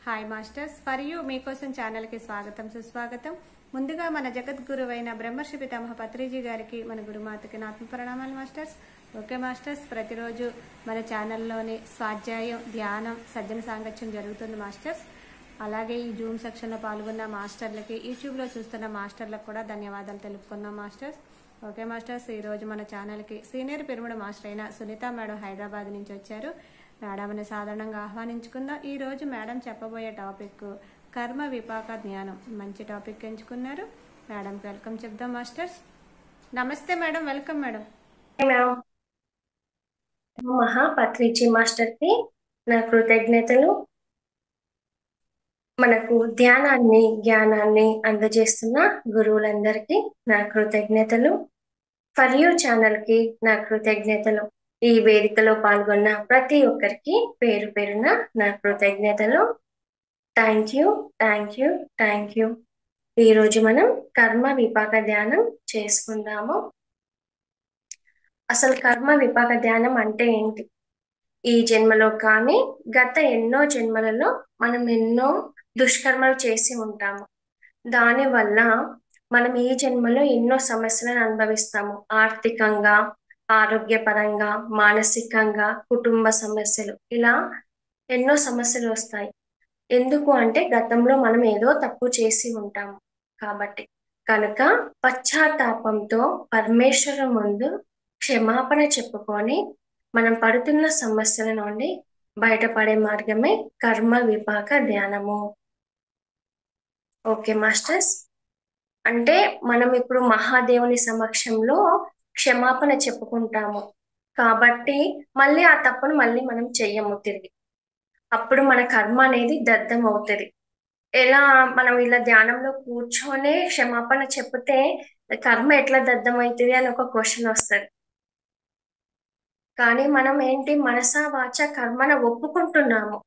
Hi masters, for you మీకోసం ఛానల్కి స్వాగతం సుస్వాగతం. ముందుగా మన జగద్గురువైన బ్రహ్మర్షి పితామహ పత్రిజీ గారికి, మన గురుమాతకి నా ఆత్మ ప్రణామాలు మాస్టర్స్. ఓకే మాస్టర్స్, ప్రతిరోజు మన ఛానల్లోని స్వాధ్యాయం, ధ్యానం, సజ్జన సాంగత్యం జరుగుతుంది మాస్టర్స్. అలాగే ఈ జూమ్ సెక్షన్లో పాల్గొన్న మాస్టర్లకి, యూట్యూబ్లో చూస్తున్న మాస్టర్లకు కూడా ధన్యవాదాలు తెలుపుకున్నాం మాస్టర్స్. ఓకే మాస్టర్స్, ఈరోజు మన ఛానల్కి సీనియర్ పిరమిడ్ మాస్టర్ అయిన సునీత మేడం హైదరాబాద్ నుంచి వచ్చారు. మేడంని సాధారణంగా ఆహ్వానించుకుందాం. ఈరోజు మేడం చెప్పబోయే టాపిక్ కర్మ విపాక జ్ఞానం. మంచి టాపిక్ ఎంచుకున్నారు. మేడంకి వెల్కమ్ చెప్దాం మాస్టర్స్. నమస్తే మేడం, వెల్కమ్ మేడం. పత్రిజీ మాస్టర్కి నా కృతజ్ఞతలు. మనకు ధ్యానాన్ని, జ్ఞానాన్ని అందజేస్తున్న గురువులందరికీ నా కృతజ్ఞతలు. ఫర్ యూ ఛానల్కి నా కృతజ్ఞతలు. ఈ వేదికలో పాల్గొన్న ప్రతి ఒక్కరికి పేరు పేరున నా కృతజ్ఞతలు. Thank you, thank you, thank you. ఈరోజు మనం కర్మ విపాక ధ్యానం చేసుకుందాము. అసలు కర్మ విపాక ధ్యానం అంటే ఏంటి? ఈ జన్మలో కానీ గత ఎన్నో జన్మలలో మనం ఎన్నో దుష్కర్మలు చేసి ఉంటాము. దానివల్ల మనం ఈ జన్మలో ఎన్నో సమస్యలను అనుభవిస్తాము. ఆర్థికంగా, ఆరోగ్యపరంగా, మానసికంగా, కుటుంబ సమస్యలు, ఇలా ఎన్నో సమస్యలు వస్తాయి. ఎందుకు అంటే గతంలో మనం ఏదో తప్పు చేసి ఉంటాము కాబట్టి. కనుక పశ్చాత్తాపంతో పరమేశ్వరు ముందు క్షమాపణ చెప్పుకొని మనం పడుతున్న సమస్యల నుండి బయటపడే మార్గమే కర్మ విపాక ధ్యానము. ఓకే మాస్టర్స్, అంటే మనం ఇప్పుడు మహాదేవుని సమక్షంలో క్షమాపణ చెప్పుకుంటాము కాబట్టి మళ్ళీ ఆ తప్పును మళ్ళీ మనం చెయ్యము తిరిగి. అప్పుడు మన కర్మ అనేది దగ్ధం అవుతుంది. ఎలా మనం ఇలా ధ్యానంలో కూర్చొని క్షమాపణ చెప్తే కర్మ ఎట్లా దగ్ధం అవుతుంది అని ఒక క్వశ్చన్ వస్తుంది. కానీ మనం ఏంటి, మనసా వాచ కర్మన ఒప్పుకుంటున్నాము.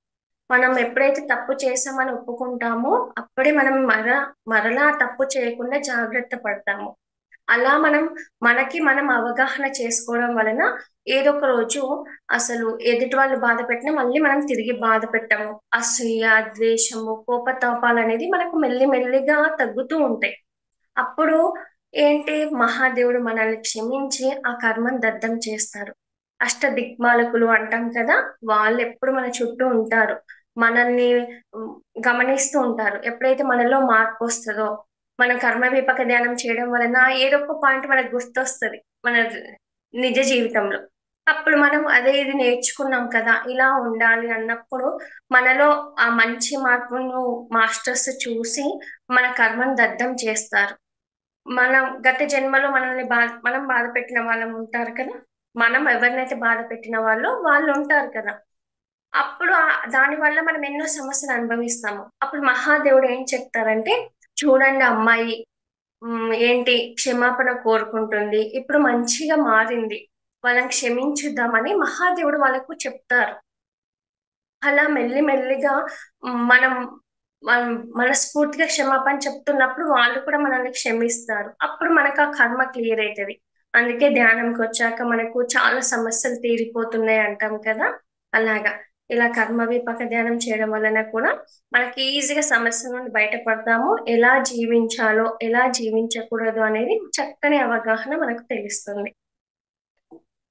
మనం ఎప్పుడైతే తప్పు చేసామని ఒప్పుకుంటామో అప్పుడే మనం మరలా తప్పు చేయకుండా జాగ్రత్త పడతాము. అలా మనం అవగాహన చేసుకోవడం వలన ఏదో ఒక రోజు అసలు ఎదుటి వాళ్ళు బాధ పెట్టినా మళ్ళీ మనం తిరిగి బాధ పెట్టము. అసూయ, ద్వేషము, కోపతాపాలు అనేది మనకు మెల్లిమెల్లిగా తగ్గుతూ ఉంటాయి. అప్పుడు ఏంటి, మహాదేవుడు మనల్ని క్షమించి ఆ కర్మను దగ్ధం చేస్తారు. అష్ట దిక్పాలకులు అంటాం కదా, వాళ్ళు ఎప్పుడు మన చుట్టూ ఉంటారు, మనల్ని గమనిస్తూ ఉంటారు. ఎప్పుడైతే మనలో మార్పు వస్తుందో, మన కర్మ విపాక ధ్యానం చేయడం వలన ఏదో ఒక పాయింట్ మనకు గుర్తొస్తుంది మన నిజ జీవితంలో. అప్పుడు మనం అదే ఇది నేర్చుకున్నాం కదా, ఇలా ఉండాలి అన్నప్పుడు మనలో ఆ మంచి మార్పును మాస్టర్స్ చూసి మన కర్మను దగ్ధం చేస్తారు. మనం గత జన్మలో మనం బాధ పెట్టిన వాళ్ళం ఉంటారు కదా, మనం ఎవరినైతే బాధ పెట్టిన వాళ్ళు ఉంటారు కదా, అప్పుడు దాని వల్ల మనం ఎన్నో సమస్యలు అనుభవిస్తాము. అప్పుడు మహాదేవుడు ఏం చెప్తారంటే, చూడండి అమ్మాయి, ఏంటి క్షమాపణ కోరుకుంటుంది, ఇప్పుడు మంచిగా మారింది, వాళ్ళని క్షమించుద్దామని మహాదేవుడు వాళ్ళకు చెప్తారు. అలా మెల్లిమెల్లిగా మనం మనం మనస్ఫూర్తిగా క్షమాపణ చెప్తున్నప్పుడు వాళ్ళు కూడా మనల్ని క్షమిస్తారు. అప్పుడు మనకు ఆ కర్మ క్లియర్ అవుతుంది. అందుకే ధ్యానంకి వచ్చాక మనకు చాలా సమస్యలు తీరిపోతున్నాయి అంటాం కదా, అలాగా ఇలా కర్మ విపాక ధ్యానం చేయడం వలన కూడా మనకి ఈజీగా సమస్య నుండి బయటపడతాము. ఎలా జీవించాలో, ఎలా జీవించకూడదు అనేది చక్కని అవగాహన మనకు తెలుస్తుంది.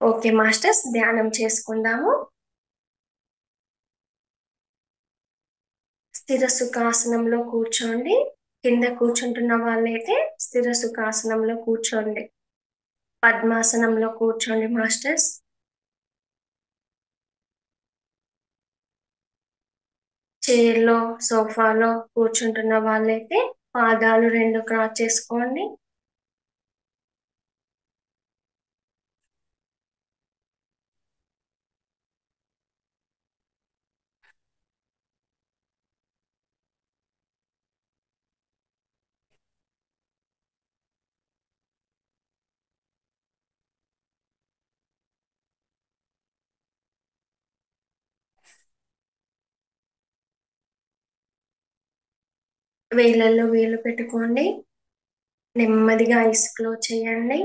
ఓకే మాస్టర్స్, ధ్యానం చేసుకుందాము. స్థిర సుఖాసనంలో కూర్చోండి. కింద కూర్చుంటున్న వాళ్ళైతే స్థిర సుఖాసనంలో కూర్చోండి. పద్మాసనంలో కూర్చోండి మాస్టర్స్. చైర్లో, సోఫాలో కూర్చుంటున్న వాళ్ళైతే పాదాలు రెండు క్రాస్ చేసుకోండి. వేళ్ళల్లో వేలు పెట్టుకోండి. నెమ్మదిగా ఐస్ క్లోజ్ చేయండి.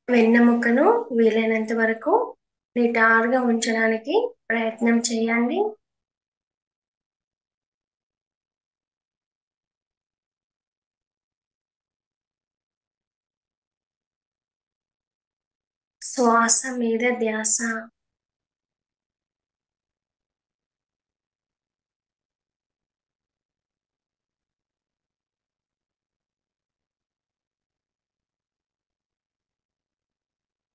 వెన్నెముకను వీలైనంత వరకు నిటారుగా ఉంచడానికి ప్రయత్నం చేయండి. శ్వాస మీద ధ్యాస.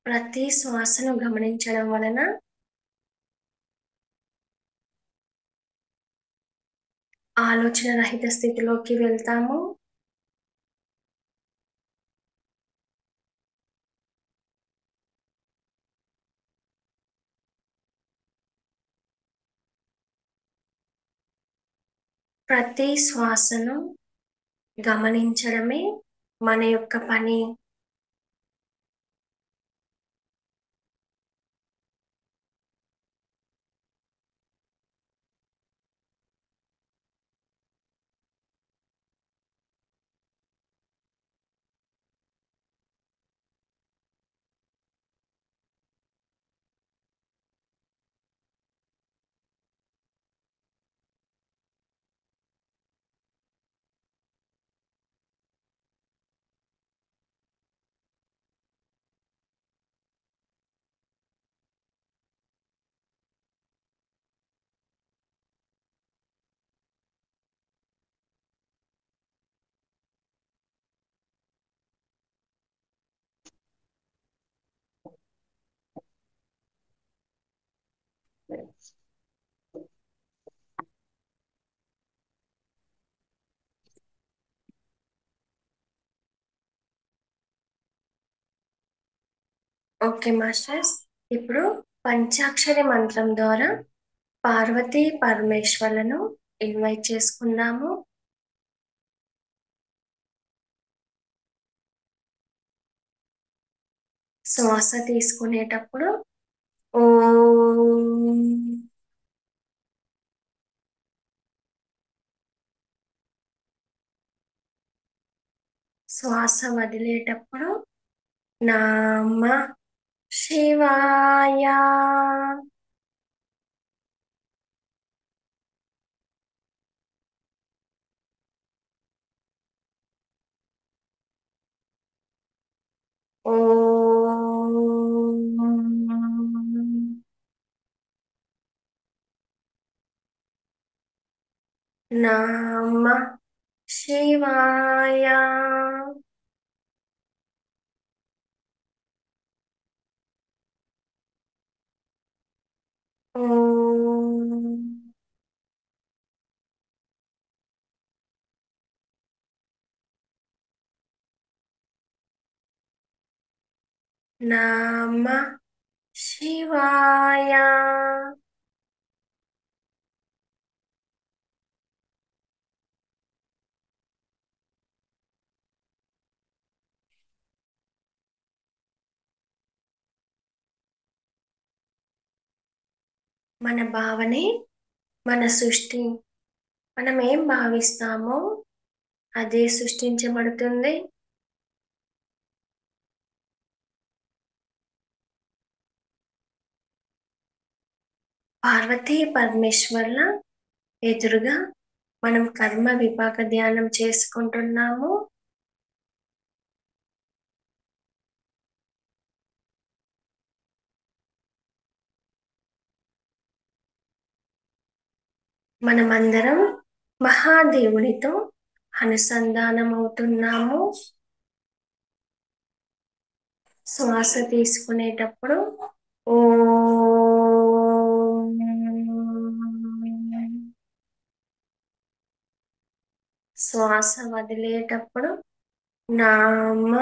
ప్రతి శ్వాసను గమనించడం వలన ఆలోచన రహిత స్థితిలోకి వెళ్తాము. ప్రతి శ్వాసను గమనించడమే మన యొక్క పని. ఓకే మాస్టర్స్, ఇప్పుడు పంచాక్షరి మంత్రం ద్వారా పార్వతీ పరమేశ్వర్లను ఇన్వైట్ చేసుకుందాము. శ్వాస తీసుకునేటప్పుడు ఓం, శ్వాస వదిలేటప్పుడు నామ శివాయ. ఓం నామ శివాయ. ఓం నామ శివాయ. మన భావనే మన సృష్టి. మనం ఏం భావిస్తామో అదే సృష్టించబడుతుంది. పార్వతీ పరమేశ్వర్ల ఎదురుగా మనం కర్మ విపాక ధ్యానం చేసుకుంటున్నాము. మనమందరం మహాదేవునితో అనుసంధానం అవుతున్నాము. శ్వాస తీసుకునేటప్పుడు ఓం, శ్వాస వదిలేటప్పుడు నామ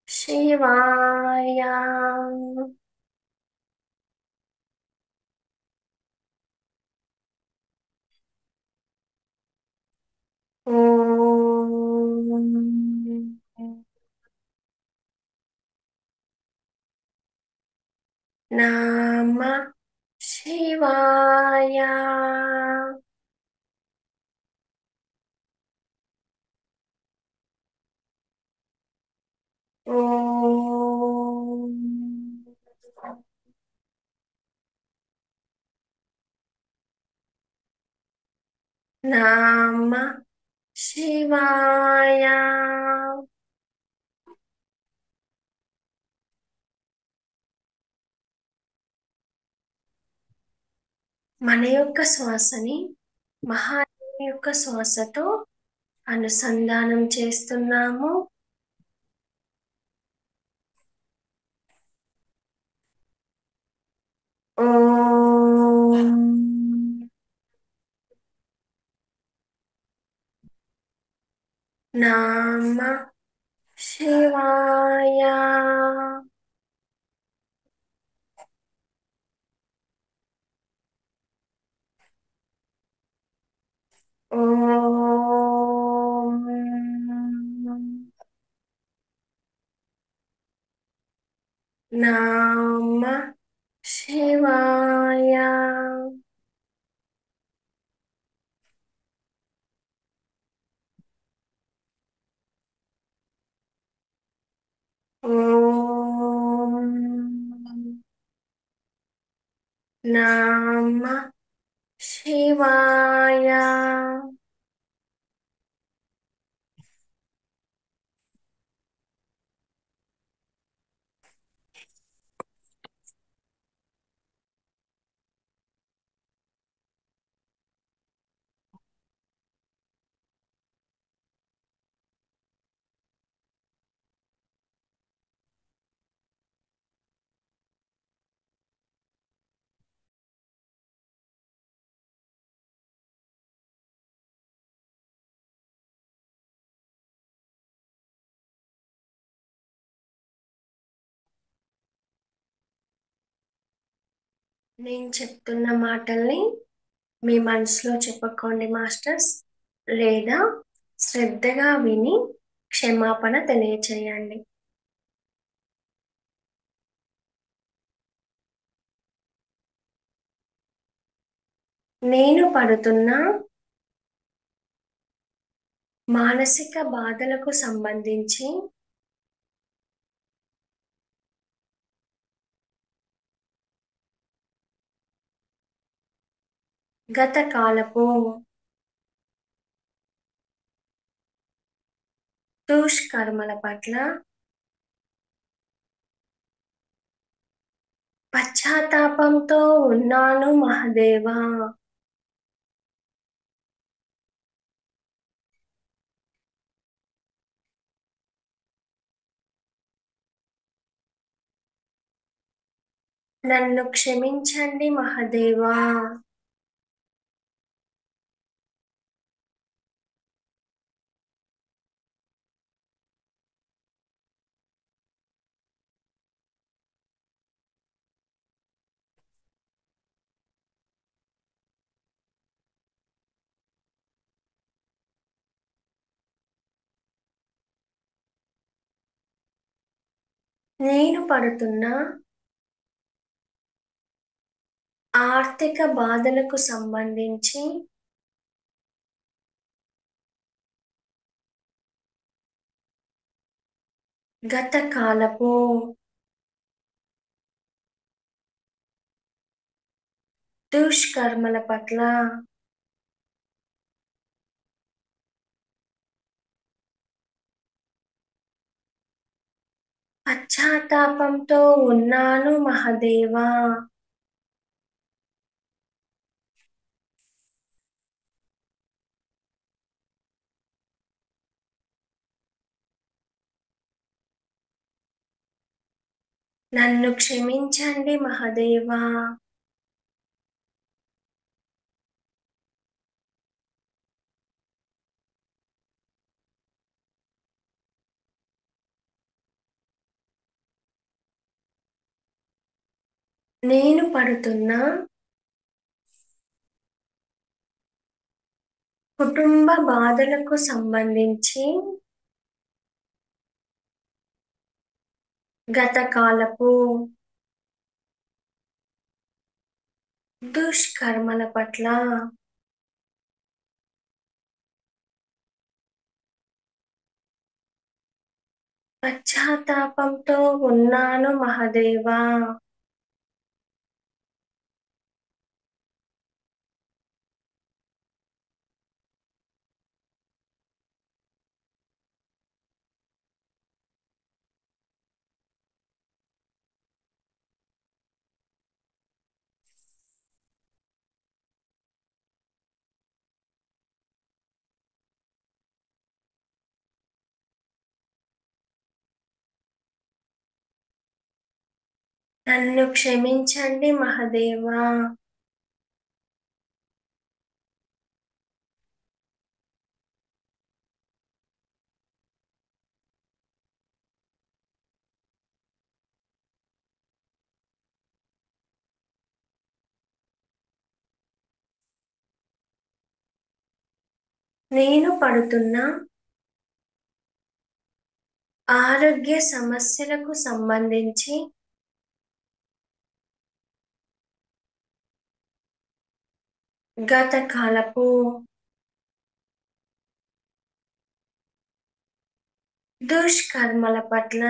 శివాయ. ఓం నామ శివాయ. ఓం నమ శివాయ. మన యొక్క శ్వాసని మహాదేవి యొక్క శ్వాసతో అనుసంధానం చేస్తున్నాము. ఓం నమ శివాయ. ఓం నమ శివాయ. ఓం నమ శివాయ. నేను చెప్తున్న మాటల్ని మీ మనసులో చెప్పుకోండి మాస్టర్స్, లేదా శ్రద్ధగా విని క్షమాపణ తెలియచేయండి. నేను పడుతున్న మానసిక బాధలకు సంబంధించి గత కాలపు దుష్కర్మల పట్ల పశ్చాత్తాపంతో ఉన్నాను మహాదేవా. నన్ను క్షమించండి మహాదేవా. నేను పడుతున్న ఆర్థిక బాధలకు సంబంధించి గత కాలపు దుష్కర్మల పట్ల పశ్చాత్తాపంతో ఉన్నాను మహాదేవా. నన్ను క్షమించండి మహాదేవా. నేను పడుతున్న కుటుంబ బాధలకు సంబంధించి గత కాలపు దుష్కర్మల పట్ల పశ్చాత్తాపంతో ఉన్నాను మహాదేవా. నన్ను క్షమించండి మహదేవా. నేను పడుతున్న ఆరోగ్య సమస్యలకు సంబంధించి గత కాలపు దుష్కర్మల పట్ల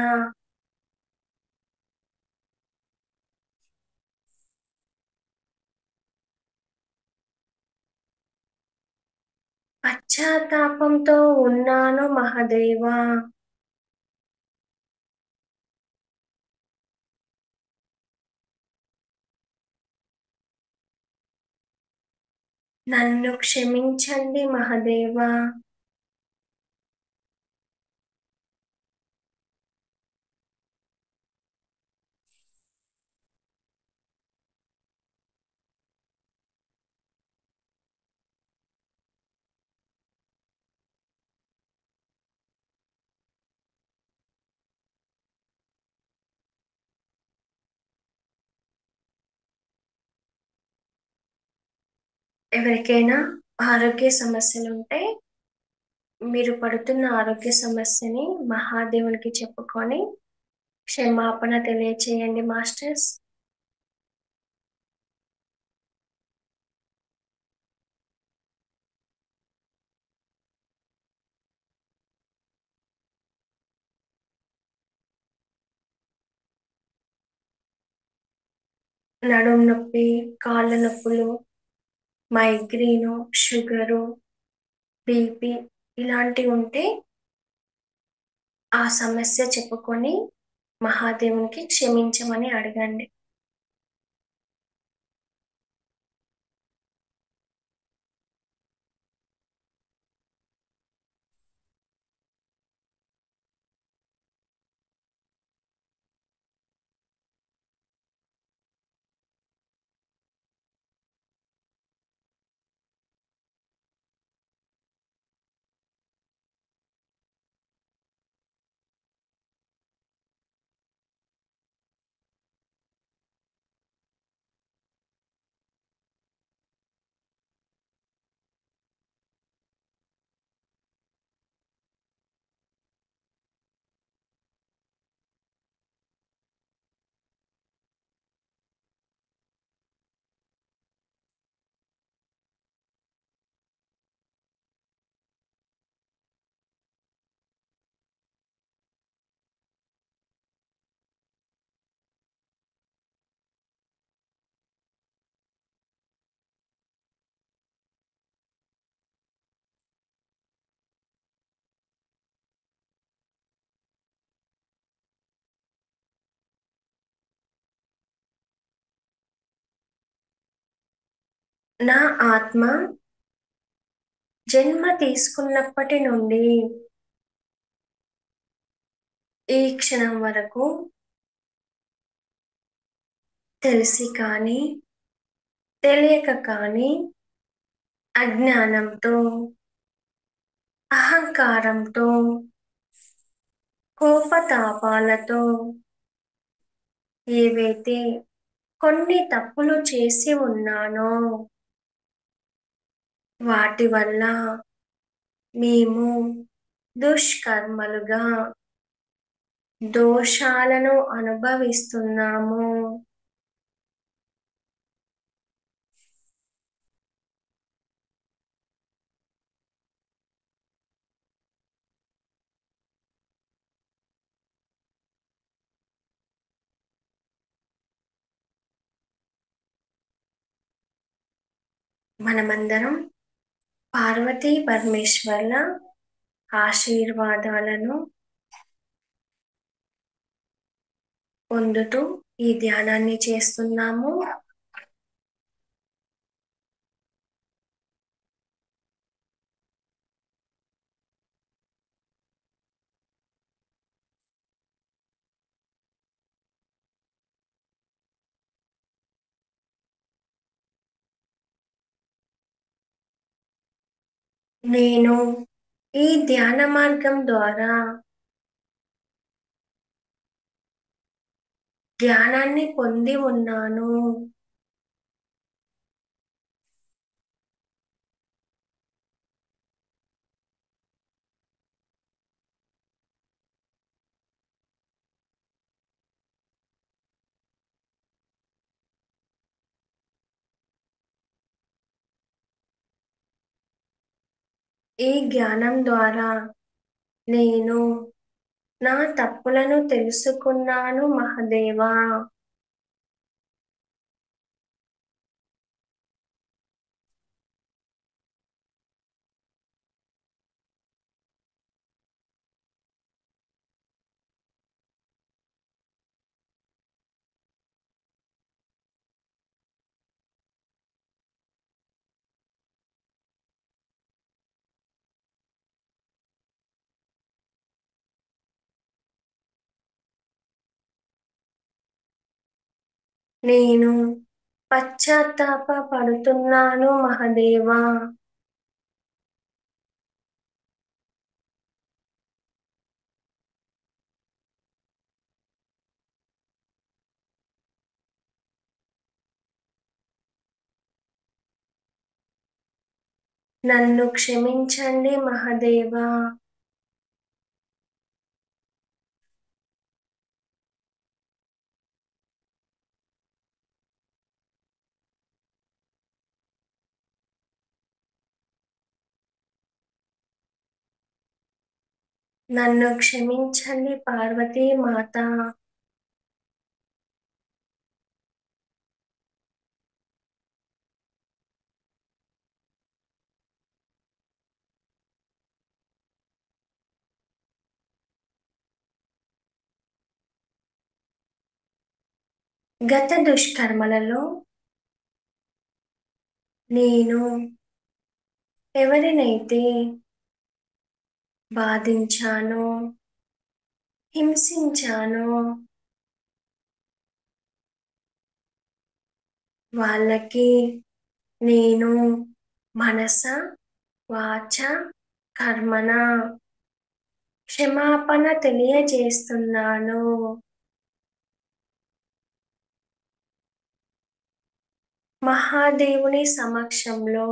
పశ్చాత్తాపంతో ఉన్నాను మహదేవా. నన్ను క్షమించండి మహదేవా. ఎవరికైనా ఆరోగ్య సమస్యలు ఉంటే మీరు పడుతున్న ఆరోగ్య సమస్యని మహాదేవునికి చెప్పుకొని క్షమాపణ తెలియచేయండి మాస్టర్స్. నడుము నొప్పి, కాళ్ళ నొప్పులు, మైగ్రేను, షుగరు, బీపీ ఇలాంటివి ఉంటే ఆ సమస్య చెప్పుకొని మహాదేవునికి క్షమించమని అడగండి. నా ఆత్మ జన్మ తీసుకున్నప్పటి నుండి ఈ క్షణం వరకు తెలిసి కానీ తెలియక కానీ అజ్ఞానంతో, అహంకారంతో, కోపతాపాలతో ఏవైతే కొన్ని తప్పులు చేసి ఉన్నానో వాటి వల్ల మేము దుష్కర్మలుగా దోషాలను అనుభవిస్తున్నాము. మనమందరం పార్వతీ పరమేశ్వర్ల ఆశీర్వాదాలను పొందుతూ ఈ ధ్యానాన్ని చేస్తున్నాము. నేను ఈ ధ్యాన మార్గం ద్వారా ధ్యానాన్ని పొంది ఉన్నాను. ఈ జ్ఞానం ద్వారా నేను నా తప్పులను తెలుసుకున్నాను మహదేవా. నేను పశ్చాత్తాప పడుతున్నాను మహదేవా. నన్ను క్షమించండి మహదేవా. నన్ను క్షమించండి పార్వతీ మాత. గత దుష్కర్మలలో నేను ఎవరినైతే బాధించానో, హింసించానో వాళ్ళకి నేను మనస, వాచ, కర్మణ క్షమాపణ తెలియజేస్తున్నాను. మహాదేవుని సమక్షంలో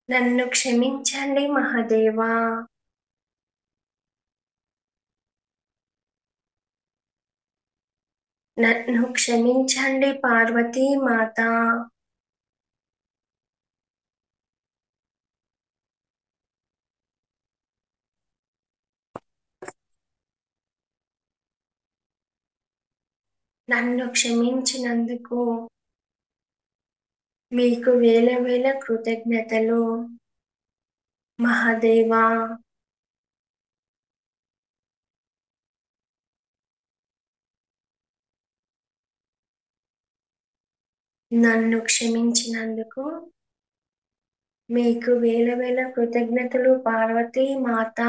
నన్ను క్షమించండి మహదేవా. నన్ను క్షమించండి పార్వతీ మాత. నన్ను క్షమించినందుకు మీకు వేల వేల కృతజ్ఞతలు మహదేవా. నన్ను క్షమించినందుకు మీకు వేల వేల కృతజ్ఞతలు పార్వతీ మాత.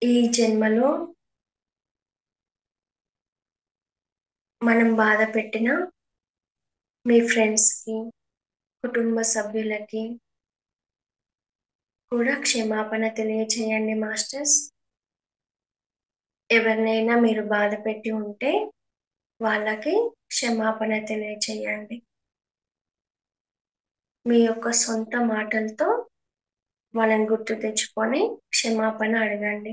ఈ జన్మలో మనం బాధ పెట్టిన మీ ఫ్రెండ్స్కి, కుటుంబ సభ్యులకి కూడా క్షమాపణ తెలియచేయండి మాస్టర్స్. ఎవరినైనా మీరు బాధ పెట్టి ఉంటే వాళ్ళకి క్షమాపణ తెలియచేయండి. మీ యొక్క సొంత మాటలతో వాళ్ళని గుర్తు తెచ్చుకొని క్షమాపణ అడగండి.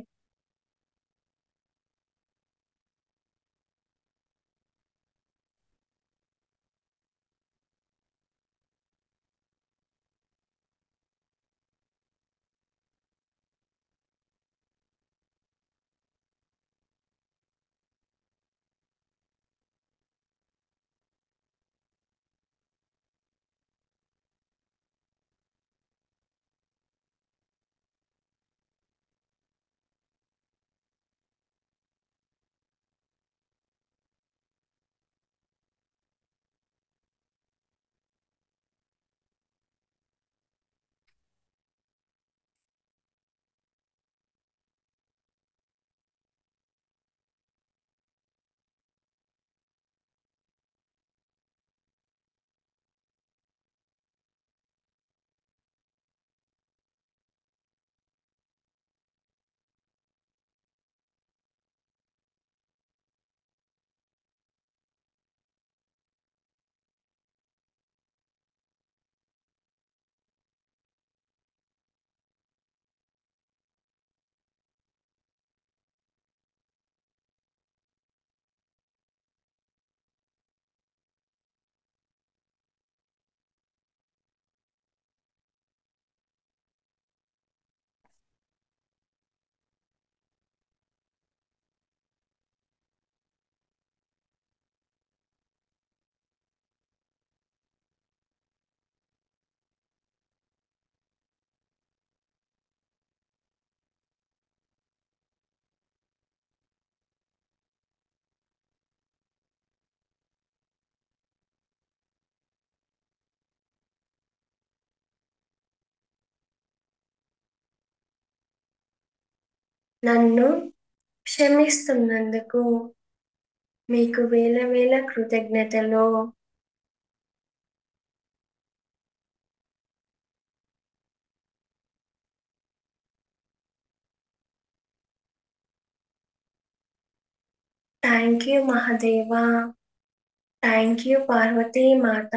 నన్ను క్షమిస్తున్నందుకు మీకు వేల వేల కృతజ్ఞతలు. Thank you Mahadeva. Thank you Parvati మాత.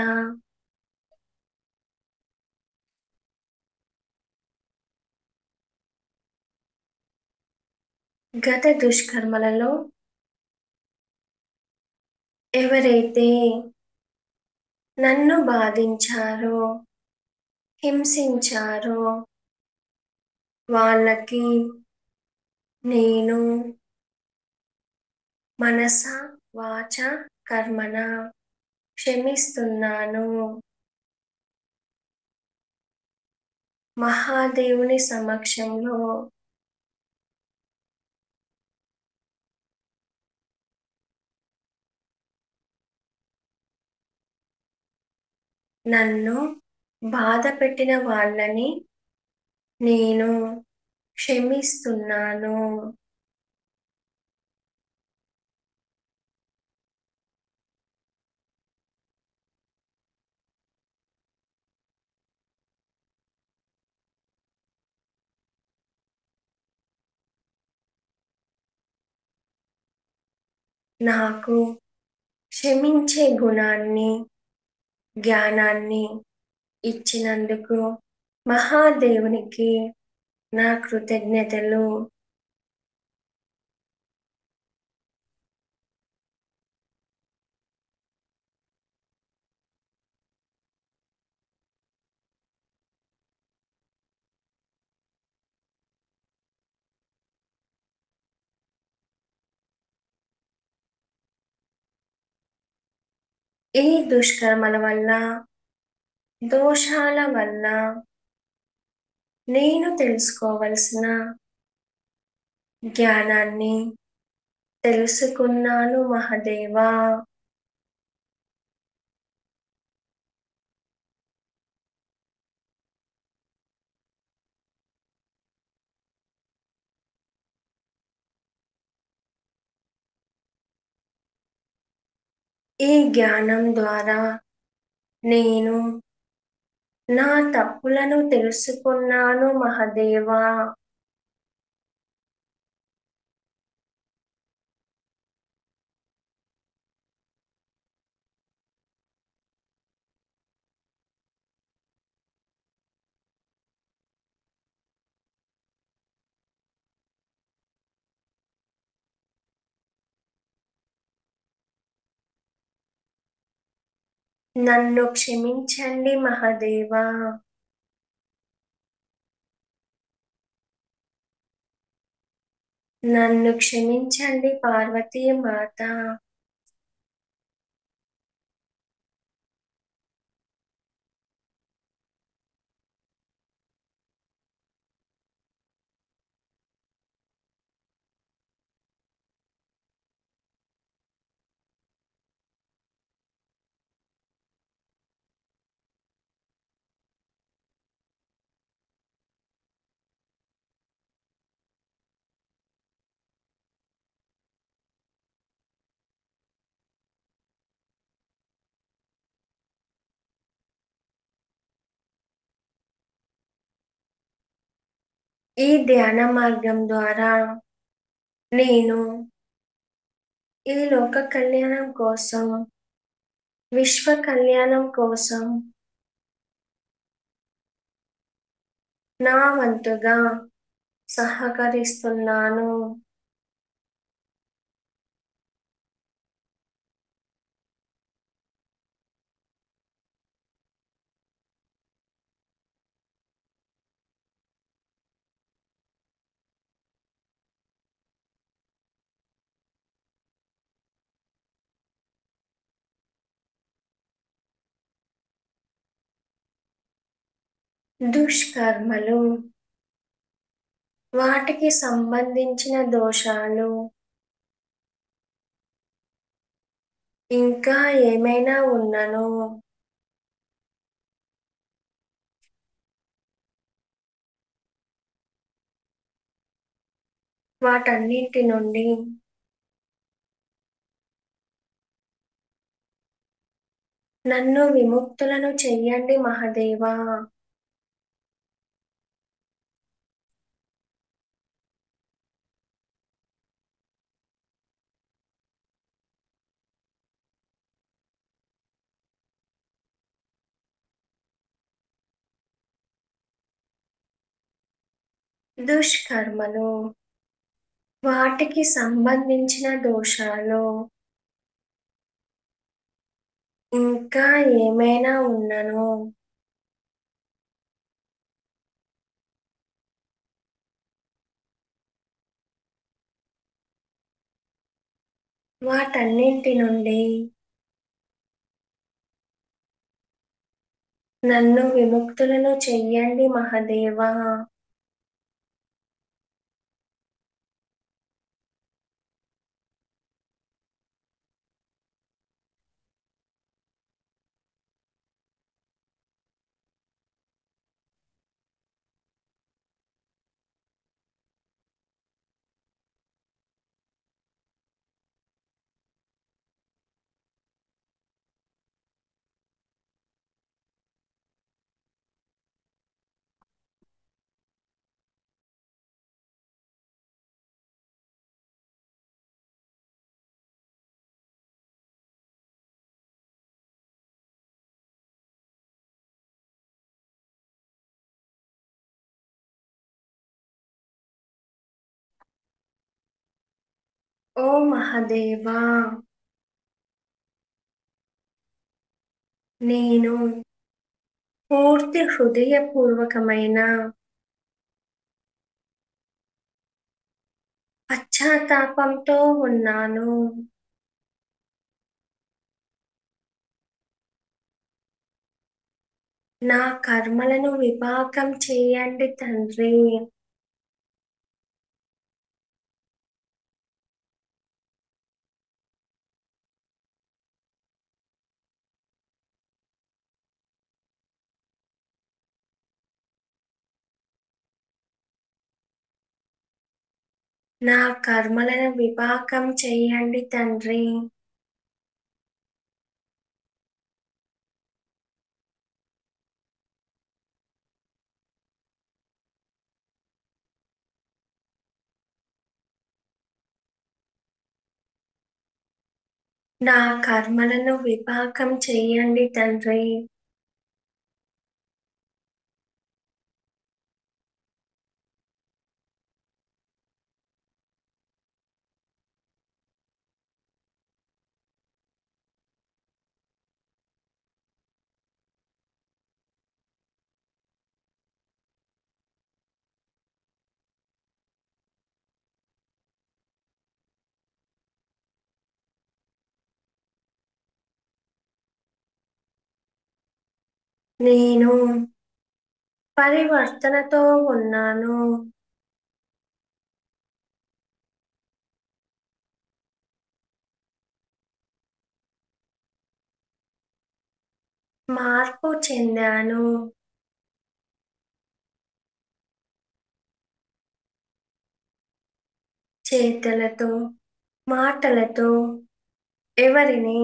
గత దుష్కర్మలలో ఎవరైతే నన్ను బాధించారో, హింసించారో వాళ్ళకి నేను మనస వాచ కర్మణ క్షమిస్తున్నాను. మహాదేవుని సమక్షంలో నన్ను బాధ పెట్టిన వాళ్ళని నేను క్షమిస్తున్నాను. నాకు క్షమించే గుణాన్ని, జ్ఞానాన్ని ఇచ్చినందుకు మహాదేవునికి నా కృతజ్ఞతలు. ఈ దుష్కర్మల వల్ల, దోషాల వల్ల నేను తెలుసుకోవలసిన జ్ఞానాన్ని తెలుసుకున్నాను మహాదేవా. ఈ జ్ఞానం ద్వారా నేను నా తప్పులను తెలుసుకున్నాను మహాదేవా. నన్ను క్షమించండి మహాదేవా. నన్ను క్షమించండి పార్వతీ మాత. ఈ ధ్యాన మార్గం ద్వారా నేను ఈ లోక కళ్యాణం కోసం, విశ్వ కళ్యాణం కోసం నా వంతుగా సహకరిస్తున్నాను. దుష్కర్మలు, వాటికి సంబంధించిన దోషాలు ఇంకా ఏమైనా ఉన్నను వాటన్నింటి నుండి నన్ను విముక్తులను చెయ్యండి మహదేవా. దుష్కర్మలు, వాటికి సంబంధించిన దోషాలు ఇంకా ఏమైనా ఉన్నను వాటన్నింటి నుండి నన్ను విముక్తులను చెయ్యండి మహదేవా. ఓ మహదేవా, నేను పూర్తి హృదయపూర్వకమైన పశ్చాత్తాపంతో ఉన్నాను. నా కర్మలను విపాకం చేయండి తండ్రి. నా కర్మలను విపాకం చేయండి తండ్రి. నా కర్మలను విపాకం చేయండి తండ్రి. నేను పరివర్తనతో ఉన్నాను. మార్పు చెందాను. చేతలతో, మాటలతో ఎవరిని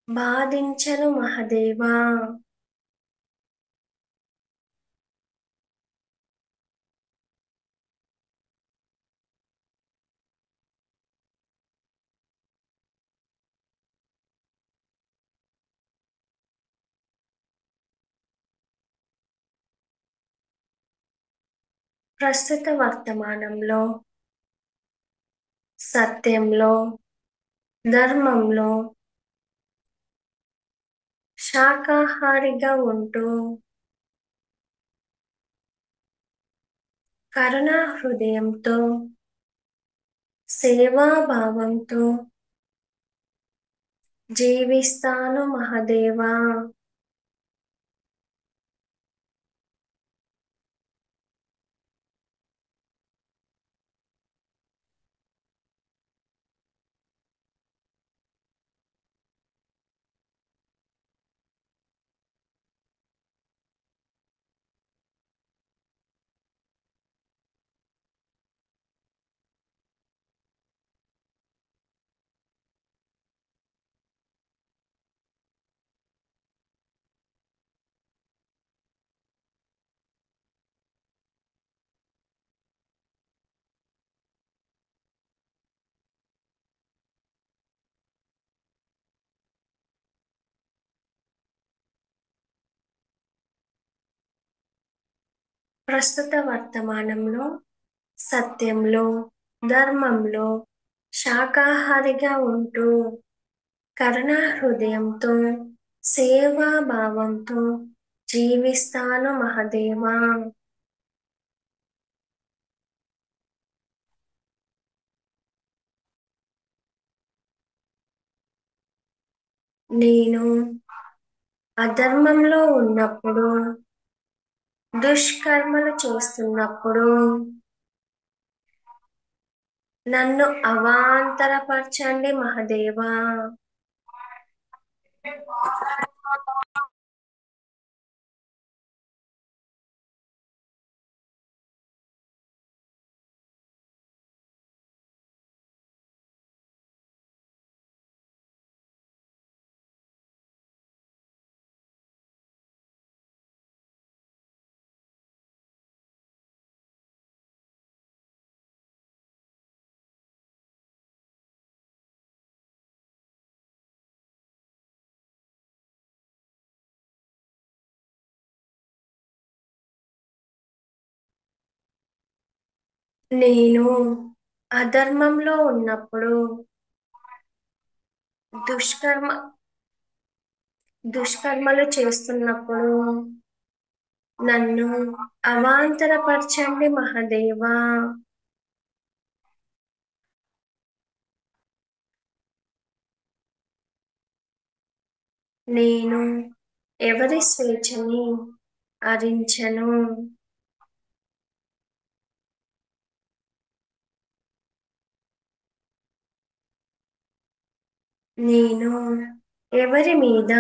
బాధించను మహదేవా. ప్రస్తుత వర్తమానంలో సత్యంలో, ధర్మంలో శాకాహారిగా ఉంటూ కరుణా హృదయంతో, సేవాభావంతో జీవిస్తాను మహదేవా. ప్రస్తుత వర్తమానంలో సత్యంలో, ధర్మంలో శాకాహారిగా ఉంటూ కరుణా హృదయంతో, సేవాభావంతో జీవిస్తాను మహదేవా. నేను అధర్మంలో ఉన్నప్పుడు, దుష్కర్మలు చేస్తున్నప్పుడు నన్ను అవాంతరపరచండి మహదేవా. నేను అధర్మంలో ఉన్నప్పుడు, దుష్కర్మ దుష్కర్మలు చేస్తున్నప్పుడు నన్ను అవాంతరపరచండి మహదేవా. నేను ఎవరి స్వేచ్ఛని హరించను. నేను ఎవరి మీద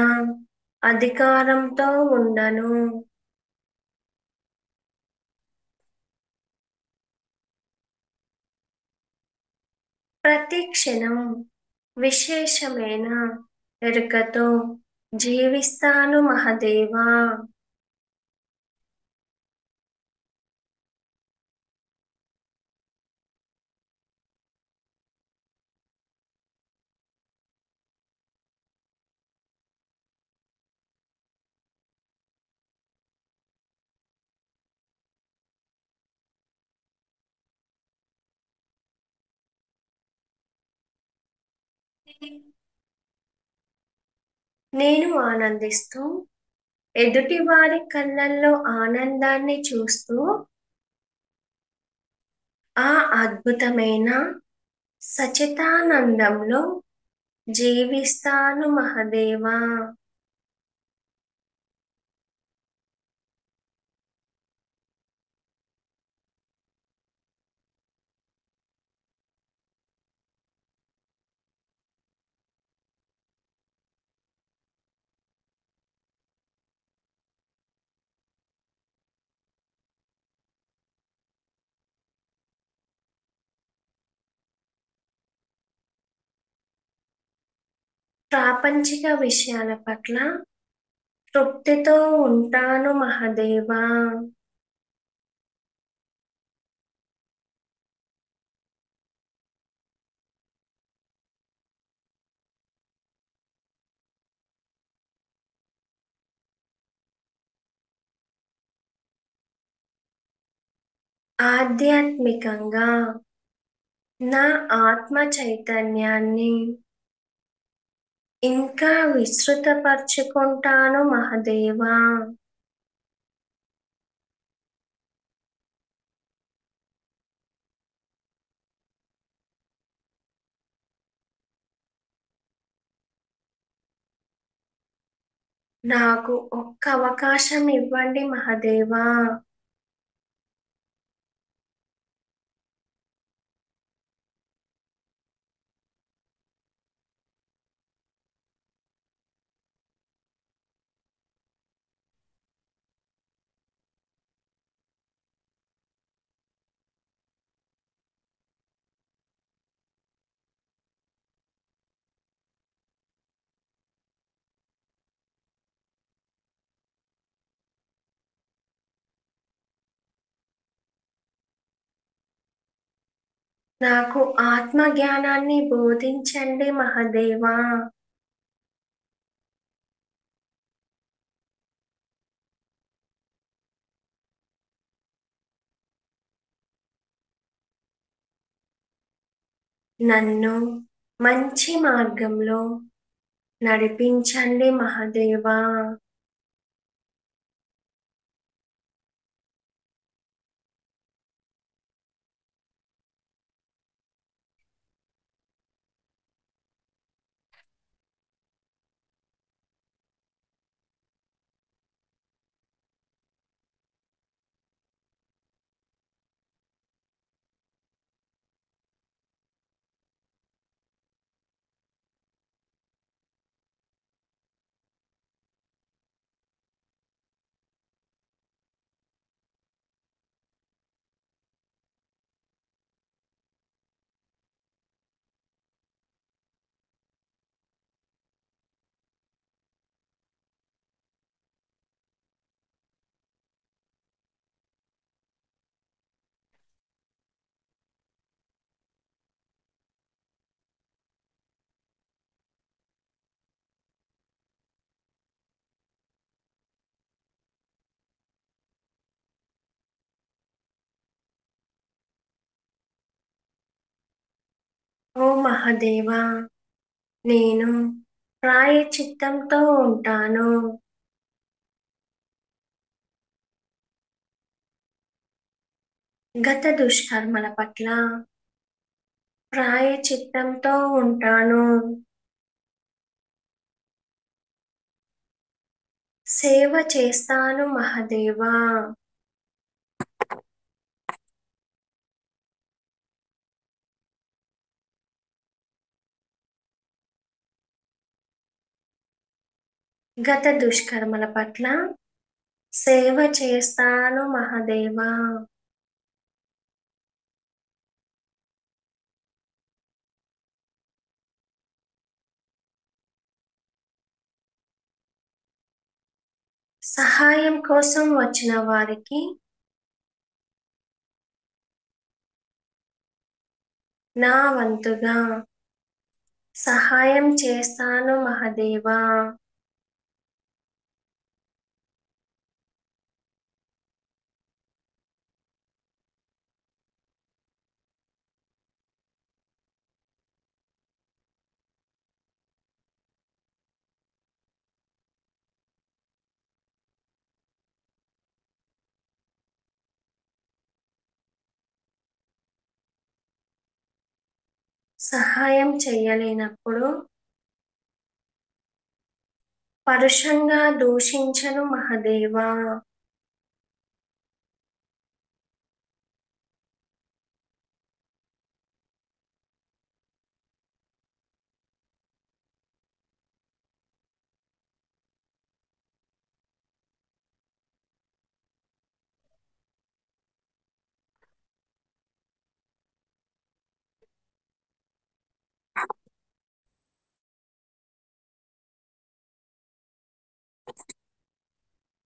అధికారంతో ఉండను. ప్రతి క్షణం విశేషమైన ఎరుకతో జీవిస్తాను మహదేవా. నేను ఆనందిస్తూ ఎదుటివారి కళ్ళల్లో ఆనందాన్ని చూస్తూ ఆ అద్భుతమైన సచితానందంలో జీవిస్తాను మహదేవా. ప్రాపంచిక విషయాల పట్ల తృప్తితో ఉంటాను మహదేవా. ఆధ్యాత్మికంగా నా ఆత్మ చైతన్యాన్ని ఇంకా విస్తృతపరచుకుంటాను మహదేవా. నాకు ఒక్క అవకాశం ఇవ్వండి మహదేవా. నాకు ఆత్మ జ్ఞానాన్ని బోధించండి మహదేవా. నన్ను మంచి మార్గంలో నడిపించండి మహాదేవా. ఓ మహాదేవా, నేను ప్రాయశ్చిత్తంతో ఉంటాను. గత దుష్కర్మల పట్ల ప్రాయశ్చిత్తంతో ఉంటాను. సేవ చేస్తాను మహాదేవా. గత దుష్కర్మల పట్ల సేవ చేస్తాను మహాదేవా. సహాయం కోసం వచ్చిన వారికి నా వంతుగా సహాయం చేస్తాను మహాదేవా. సహాయం చేయలేనప్పుడు పరుషంగా దూషించను మహాదేవా.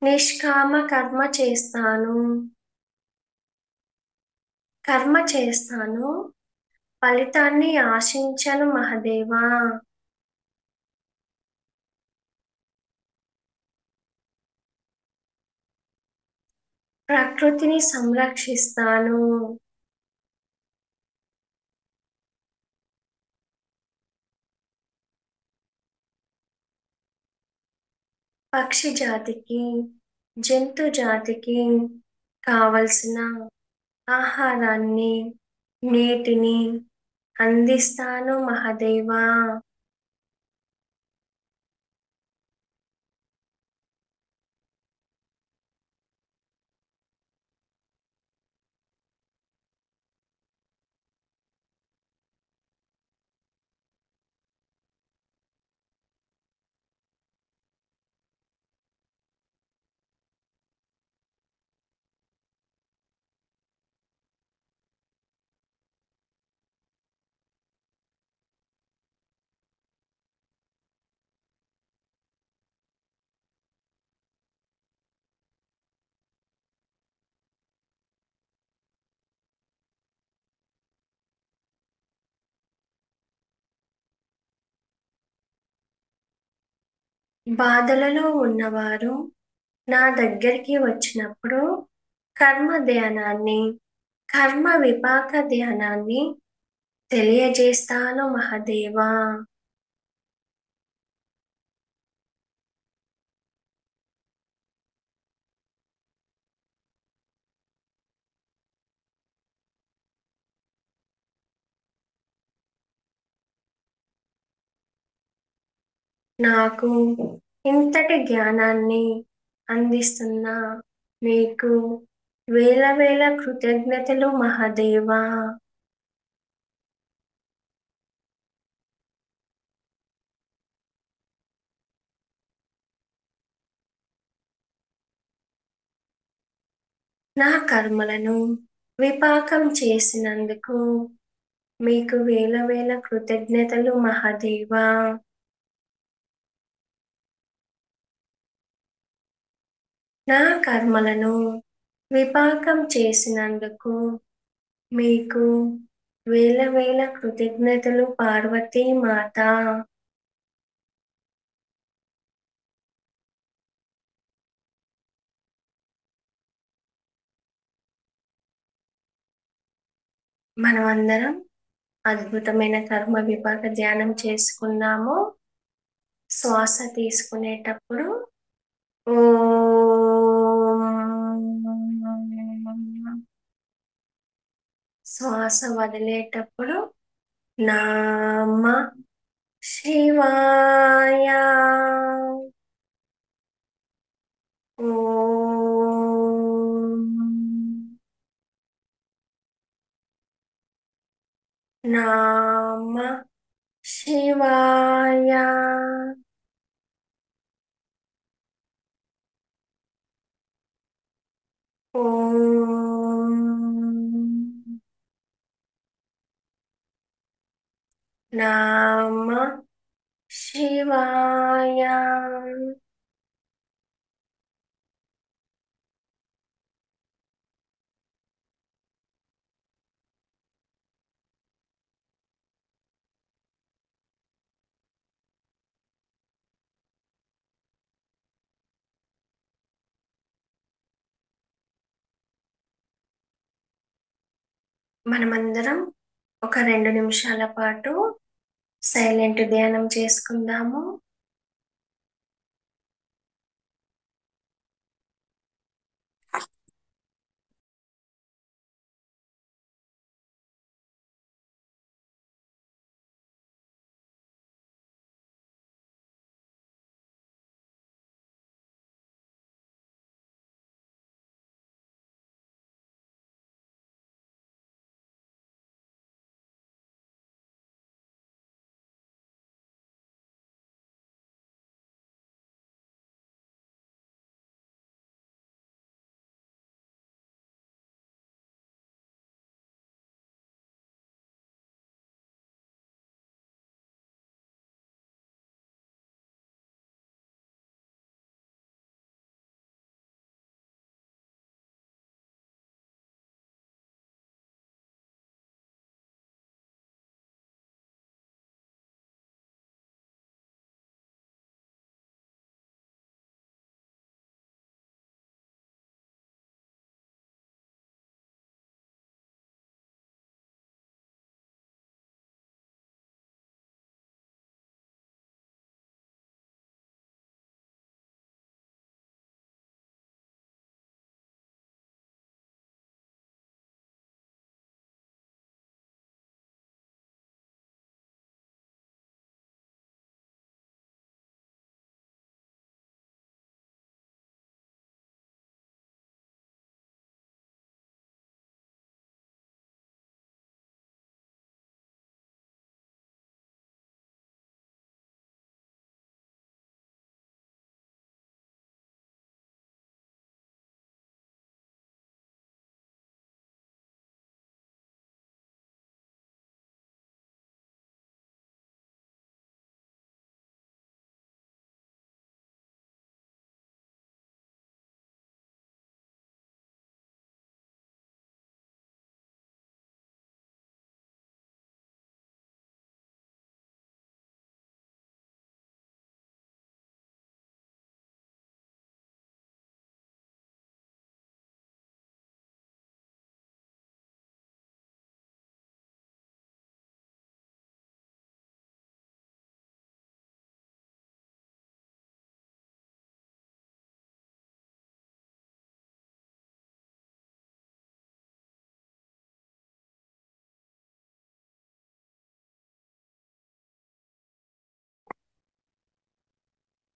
నిష్కామ కర్మ చేస్తాను, ఫలితాన్ని ఆశించను మహాదేవా. ప్రకృతిని సంరక్షిస్తాను. పక్షి జాతికి, జంతు జాతికి కావలసిన ఆహారాన్ని, నీటిని అందిస్తాను మహాదేవా. బాధలలో ఉన్నవారు నా దగ్గరికి వచ్చినప్పుడు కర్మ ధ్యానాన్ని, కర్మ విపాక ధ్యానాన్ని తెలియజేస్తాను మహదేవా. నాకు ఇంతటి జ్ఞానాన్ని అందిస్తున్న మీకు వేల వేల కృతజ్ఞతలు మహదేవా. నా కర్మలను విపాకం చేసినందుకు మీకు వేల వేల కృతజ్ఞతలు మహదేవా. నా కర్మలను విపాకం చేసినందుకు మీకు వేల వేల కృతజ్ఞతలు పార్వతీ మాత. మనమందరం అద్భుతమైన కర్మ విపాక ధ్యానం చేసుకున్నాము. శ్వాస తీసుకునేటప్పుడు ఓం, శ్వాస వదిలేటప్పుడు నామ శివాయ. ఓం నామ శివాయ. ఓం నామ శివాయ. మనమందరం ఒక 2 నిమిషాల పాటు సైలెంట్ ధ్యానం చేసుకుందాము.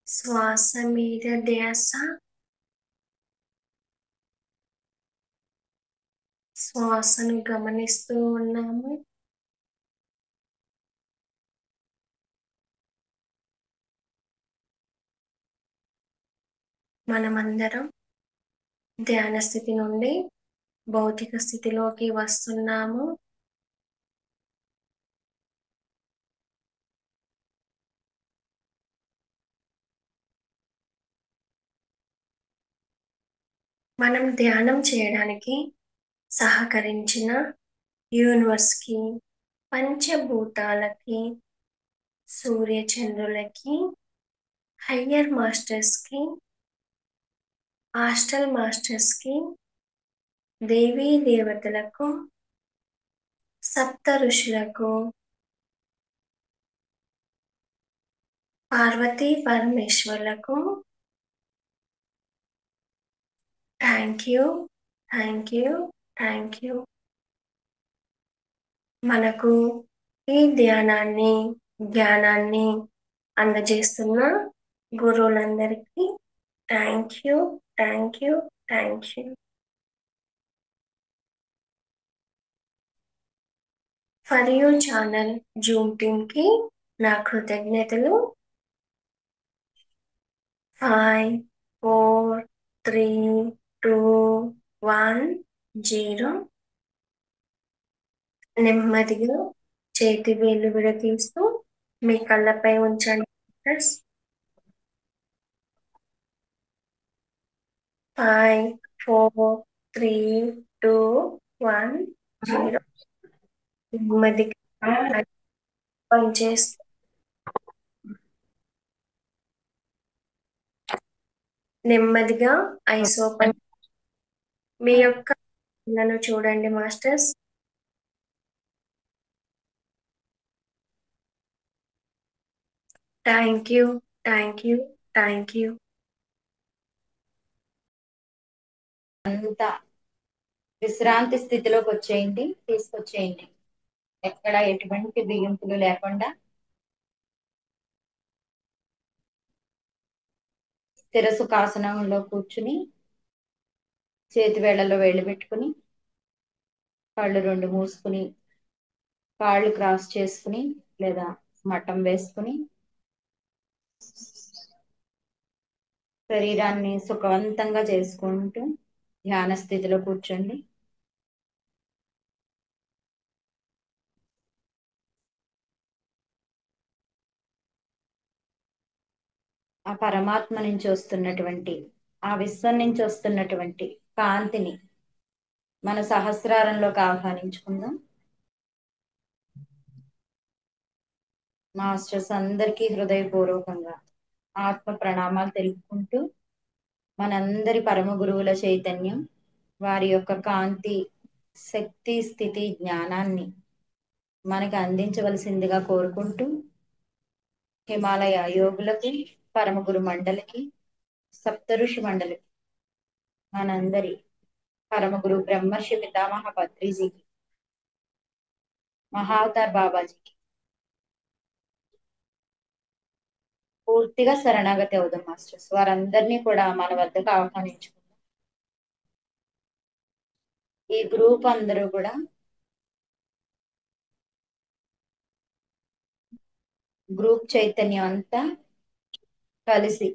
శ్వాస మీద ధ్యాస. శ్వాసను గమనిస్తూ ఉన్నాము. మనమందరం ధ్యాన స్థితి నుండి భౌతిక స్థితిలోకి వస్తున్నాము. మనం ధ్యానం చేయడానికి సహకరించిన యూనివర్స్కి, పంచభూతాలకి, సూర్యచంద్రులకి, హయ్యర్ మాస్టర్స్కి, హాస్టల్ మాస్టర్స్కి, దేవీ దేవతలకు, సప్త ఋషులకు, పార్వతీ పరమేశ్వర్లకు thank you, thank you, thank you. మనకు ఈ జ్ఞానాన్ని అందజేస్తున్న గురువులందరికీ thank you, thank you, thank you. For you channel zoom టీమ్కి నా కృతజ్ఞతలు. 5, 4, 3, 2, 1, 0. నెమ్మదిగా చేతి వేళ్ళు విడతీస్తూ మీ కళ్ళపై ఉంచండి. 5, 4, 3, 2, 1, 0. నెమ్మదిగా పనిచేస్తూ నెమ్మదిగా ఐస్ ఓపెన్. మీ యొక్క కళ్ళను చూడండి masters. Thank you, thank you, thank you. అంతా విశ్రాంతి స్థితిలోకి తీసుకొచ్చేయండి. ఎక్కడ ఎటువంటి బిగింపులు లేకుండా స్థిర సుఖాసనంలో కూర్చుని చేతి వేళ్లలో వేళ్ళు పెట్టుకుని కళ్ళు 2 మూసుకుని కాళ్ళు క్రాస్ చేసుకుని లేదా మఠం వేసుకుని శరీరాన్ని సుఖవంతంగా చేసుకుంటూ ధ్యాన స్థితిలో కూర్చోండి. ఆ పరమాత్మ నుంచి వస్తున్నటువంటి, ఆ విశ్వం నుంచి వస్తున్నటువంటి కాంతిని మన సహస్రారంలోకి ఆహ్వానించుకుందాం. మాస్టర్స్ అందరికీ హృదయపూర్వకంగా ఆత్మ ప్రణామాలు తెలుపుకుంటూ మనందరి పరమ గురువుల చైతన్యం, వారి యొక్క కాంతి, శక్తి, స్థితి, జ్ఞానాన్ని మనకి అందించవలసిందిగా కోరుకుంటూ హిమాలయ యోగులకి, పరమ గురు మండలికి, సప్తఋషి మండలికి, మనందరి పరమ గురు బ్రహ్మర్షి పితామహ పత్రిజీకి, మహావతార్ బాబాజీకి పూర్తిగా శరణాగతి అవుదాం మాస్టర్స్. వారందరినీ కూడా మన వద్దకు ఆహ్వానించుకుందాం. ఈ గ్రూప్ అందరూ కూడా గ్రూప్ చైతన్యం అంతా కలిసి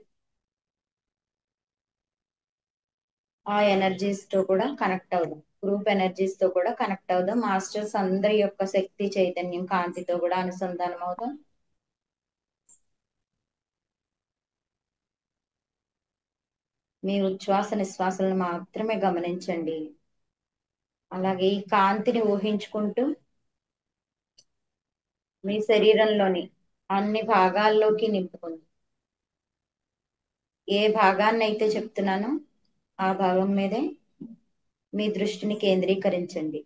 ఆ ఎనర్జీస్ తో కూడా కనెక్ట్ అవుదాం. గ్రూప్ ఎనర్జీస్ తో కూడా కనెక్ట్ అవుదాం. మాస్టర్స్ అందరి యొక్క శక్తి, చైతన్యం, కాంతితో కూడా అనుసంధానం అవుదాం. మీ ఉచ్ఛ్వాస నిశ్వాసాలను మాత్రమే గమనించండి. అలాగే ఈ కాంతిని ఊహించుకుంటూ మీ శరీరంలోని అన్ని భాగాల్లోకి నింపుకుంది. ఏ భాగాన్ని అయితే చెప్తున్నానో ఆ భాగం మీదే మీ దృష్టిని కేంద్రీకరించండి.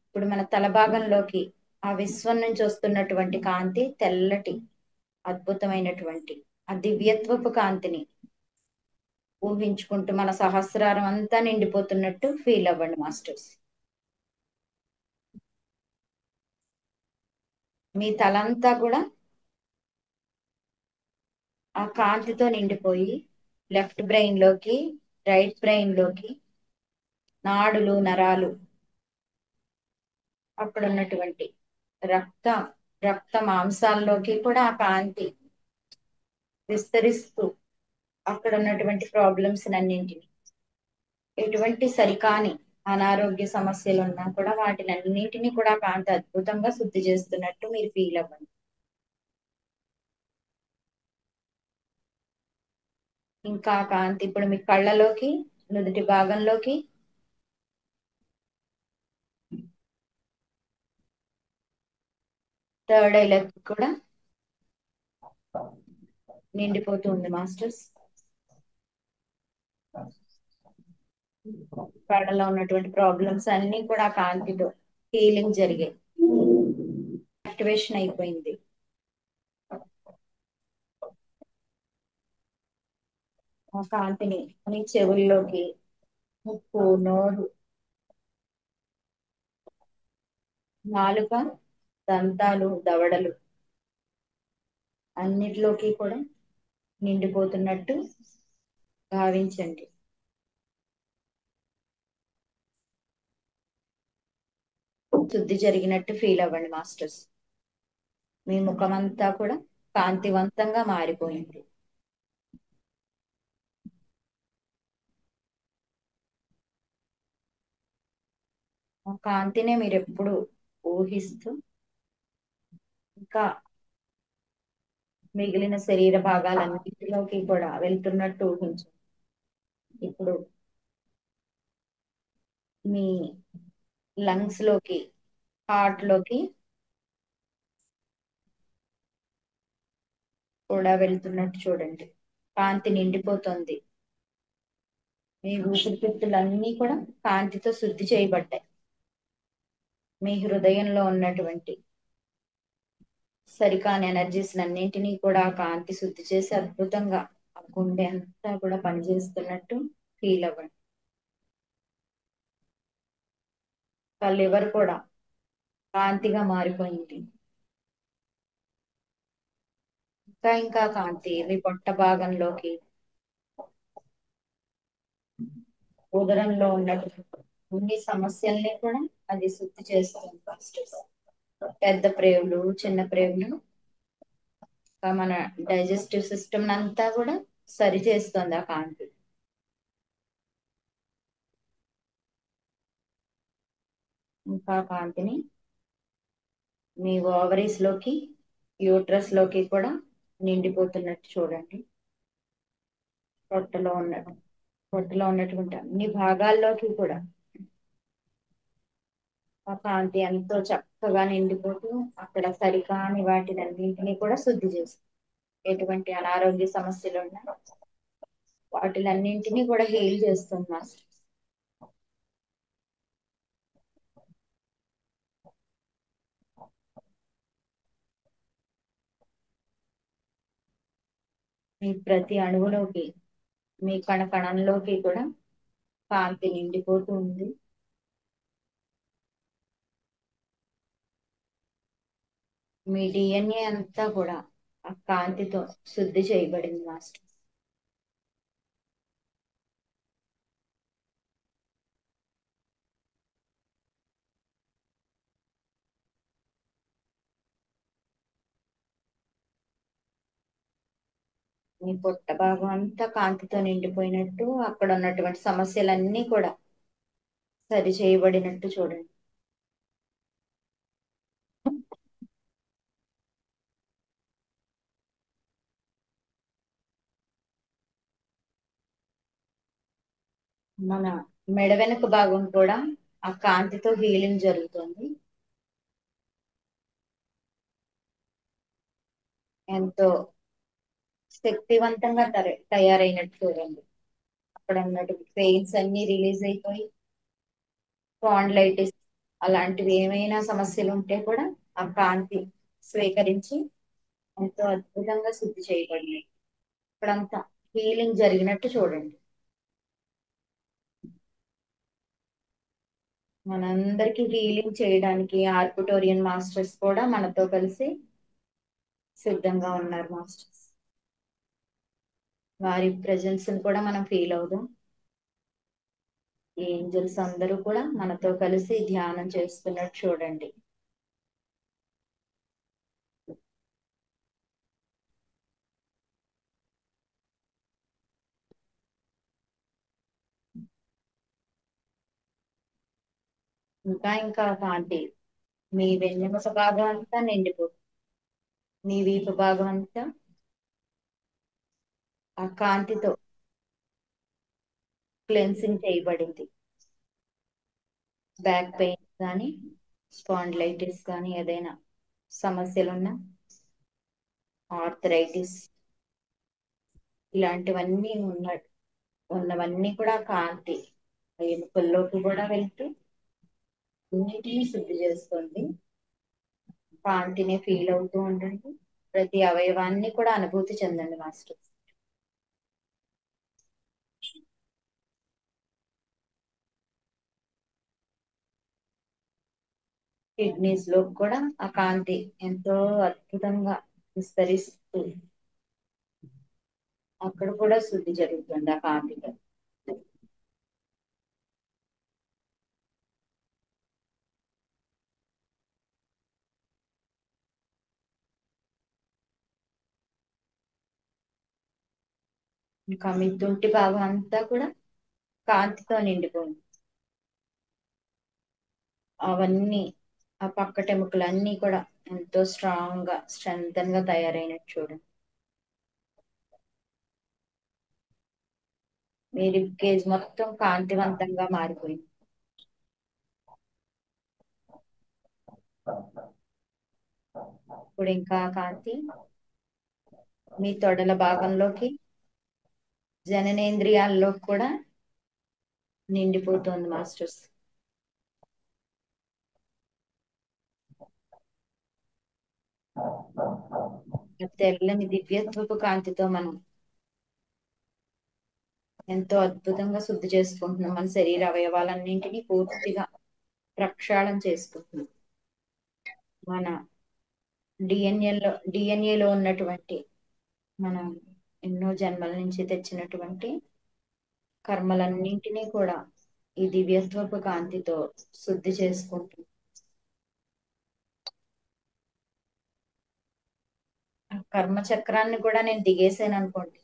ఇప్పుడు మన తల భాగంలోకి ఆ విశ్వం నుంచి వస్తున్నటువంటి కాంతి, తెల్లటి అద్భుతమైనటువంటి ఆ దివ్యత్వపు కాంతిని ఊహించుకుంటూ మన సహస్రారం అంతా నిండిపోతున్నట్టు ఫీల్ అవ్వండి మాస్టర్స్. మీ తలంతా కూడా ఆ కాంతితో నిండిపోయి లెఫ్ట్ బ్రెయిన్ లోకి, రైట్ బ్రెయిన్ లోకి, నాడులు, నరాలు, అక్కడ ఉన్నటువంటి రక్త రక్త మాంసాల్లోకి కూడా ఆ కాంతి విస్తరిస్తూ అక్కడ ఉన్నటువంటి ప్రాబ్లమ్స్ అన్నింటినీ, ఎటువంటి సరికాని అనారోగ్య సమస్యలు ఉన్నా కూడా వాటిని అన్నిటినీ కూడా కాంతి అద్భుతంగా శుద్ధి చేస్తున్నట్టు మీరు ఫీల్ అవ్వండి. ఇంకా కాంతి ఇప్పుడు మీ కళ్ళలోకి, నుదుటి భాగంలోకి, థర్డ్ ఐలోకి కూడా నిండిపోతుంది మాస్టర్స్. కళ్ళలో ఉన్నటువంటి ప్రాబ్లమ్స్ అన్ని కూడా కాంతితో హీలింగ్ జరిగాయి, యాక్టివేషన్ అయిపోయింది. ఆ కాంతిని మీ చెవుల్లోకి, ముక్కు, నోరు, నాలుక, దంతాలు, దవడలు అన్నిటిలోకి కూడా నిండిపోతున్నట్టు భావించండి. శుద్ధి జరిగినట్టు ఫీల్ అవ్వండి మాస్టర్స్. మీ ముఖమంతా కూడా కాంతివంతంగా మారిపోయింది. ఆ కాంతినే మీరు ఎప్పుడు ఊహిస్తూ ఇంకా మిగిలిన శరీర భాగాలన్నిటిలోకి కూడా వెళ్తున్నట్టు ఊహించండి. ఇప్పుడు మీ లంగ్స్ లోకి, హార్ట్ లోకి కూడా వెళ్తున్నట్టు చూడండి. కాంతి నిండిపోతుంది. మీ ఊపిరితిత్తులన్నీ కూడా కాంతితో శుద్ధి చేయబడ్డాయి. మీ హృదయంలో ఉన్నటువంటి సరికాని ఎనర్జీస్ అన్నింటినీ కూడా కాంతి శుద్ధి చేసి అద్భుతంగా ఆ గుండె అంతా కూడా పనిచేస్తున్నట్టు ఫీల్ అవ్వండి. లివర్ కూడా కాంతిగా మారిపోయింది. ఇంకా ఇంకా కాంతి మీ పొట్ట భాగంలోకి, ఉదరంలో ఉన్నటువంటి అన్ని సమస్యల్ని కూడా అది శుద్ధి చేస్తుంది. ఫస్ట్ పెద్ద ప్రేవులు, చిన్న ప్రేవులు, ఇంకా మన డైజెస్టివ్ సిస్టమ్ అంతా కూడా సరి చేస్తుంది ఆ కాంతి. ఇంకా కాంతిని మీ ఓవరీస్ లోకి, యూట్రస్ లోకి కూడా నిండిపోతున్నట్టు చూడండి. పొట్టలో ఉన్నటువంటి అన్ని భాగాల్లోకి కూడా ఆ కాంతి ఎంతో చక్కగా నిండిపోతూ అక్కడ సరికాని వాటిని అన్నింటినీ కూడా శుద్ధి చేస్తుంది. ఎటువంటి అనారోగ్య సమస్యలు ఉన్నా వాటిలన్నింటినీ కూడా హీల్ చేస్తుంది మాస్టర్. మీ ప్రతి అణువులోకి, మీ కణంలోకి కూడా కాంతి నిండిపోతూ ఉంది. మీ డిఎన్ఏ అంతా కూడా ఆ కాంతితో శుద్ధి చేయబడింది మాస్టర్. మీ పొట్ట భాగం అంతా కాంతితో నిండిపోయినట్టు అక్కడ ఉన్నటువంటి సమస్యలన్నీ కూడా సరి చేయబడినట్టు చూడండి. మన మెడ వెనుక భాగం కూడా ఆ కాంతితో హీలింగ్ జరుగుతుంది. ఎంతో శక్తివంతంగా తయారైనట్టు చూడండి. అక్కడ ఉన్నటువంటి పెయిన్స్ అన్ని రిలీజ్ అయిపోయి స్పాండిలైటిస్ అలాంటివి ఏమైనా సమస్యలు ఉంటే కూడా ఆ కాంతి స్వీకరించి ఎంతో అద్భుతంగా శుద్ధి చేయబడినాయి. ఇక్కడంతా హీలింగ్ జరిగినట్టు చూడండి. మనందరికి హీలింగ్ చేయడానికి ఆర్కిటోరియన్ మాస్టర్స్ కూడా మనతో కలిసి సిద్ధంగా ఉన్నారు మాస్టర్స్. వారి ప్రెజెన్స్ కూడా మనం ఫీల్ అవుదాం. ఏంజల్స్ అందరూ కూడా మనతో కలిసి ధ్యానం చేస్తున్నట్టు చూడండి. ఇంకా ఇంకా కాంతి మీ వెన్నెముక భాగం అంతా నిండిపోతుంది. మీ వీపు భాగం అంతా ఆ కాంతితో క్లెన్సింగ్ చేయబడింది. బ్యాక్ పెయిన్ కానీ స్పాండిలైటిస్ కానీ ఏదైనా సమస్యలున్నా, ఆర్థరైటిస్ ఇలాంటివన్నీ ఉన్నవన్నీ కూడా కాంతి ఎముకల్లోకి కూడా వెళ్తూ అన్నిటినీ శుద్ధి చేస్తుంది. కాంతిని ఫీల్ అవుతూ ఉండండి. ప్రతి అవయవాన్ని కూడా అనుభూతి చెందండి మాస్టర్. కిడ్నీస్ లో కూడా ఆ కాంతి ఎంతో అద్భుతంగా విస్తరిస్తూ అక్కడ కూడా శుద్ధి జరుగుతుంది ఆ కాంతితో. ఇంకా మీ తుంటి భాగం అంతా కూడా కాంతితో నిండిపోయింది. అవన్నీ ఆ పక్కటెముకలన్నీ కూడా ఎంతో స్ట్రాంగ్ గా స్ట్రెంగ్తన్ గా తయారైనట్టు చూడండి. మీ రిబ్ కేజ్ మొత్తం కాంతివంతంగా మారిపోయింది. ఇప్పుడు ఇంకా కాంతి మీ తొడల భాగంలోకి జననేంద్రియాల్లో కూడా నిండిపోతుంది మాస్టర్స్. తెల్లని దివ్యత్వపు కాంతితో మనం ఎంతో అద్భుతంగా శుద్ధి చేసుకుంటున్నాం. మన శరీర అవయవాలన్నింటినీ పూర్తిగా ప్రక్షాళన చేసుకుంటున్నాం. మన డిఎన్ఏలో ఉన్నటువంటి మనం ఎన్నో జన్మల నుంచి తెచ్చినటువంటి కర్మలన్నింటినీ కూడా ఈ దివ్యత్వపు కాంతితో శుద్ధి చేసుకుంటున్నాం. కర్మ చక్రాన్ని కూడా నేను దిగేసాను అనుకోండి,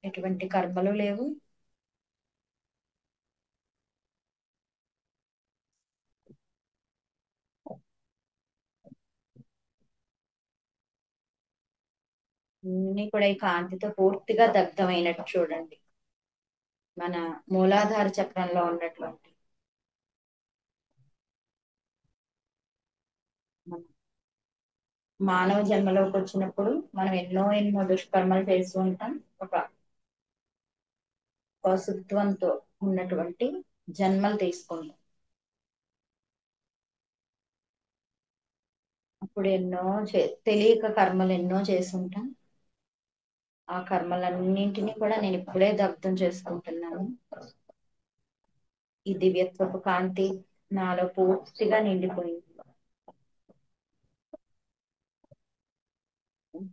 ఎటువంటి కర్మలు లేవు. అన్ని కూడా ఈ కాంతితో పూర్తిగా దగ్ధమైనట్టు చూడండి. మన మూలాధార చక్రంలో ఉన్నటువంటి మానవ జన్మలోకి వచ్చినప్పుడు మనం ఎన్నో దుష్కర్మలు చేస్తూ ఉంటాం. ఒక పశుత్వంతో ఉన్నటువంటి జన్మలు తీసుకుంటాం. అప్పుడు తెలియక కర్మలు ఎన్నో చేసుంటాం. ఆ కర్మలన్నింటినీ కూడా నేను ఇప్పుడే దగ్ధం చేసుకుంటున్నాను. ఈ దివ్యత్వపు కాంతి నాలో పూర్తిగా నిండిపోయింది.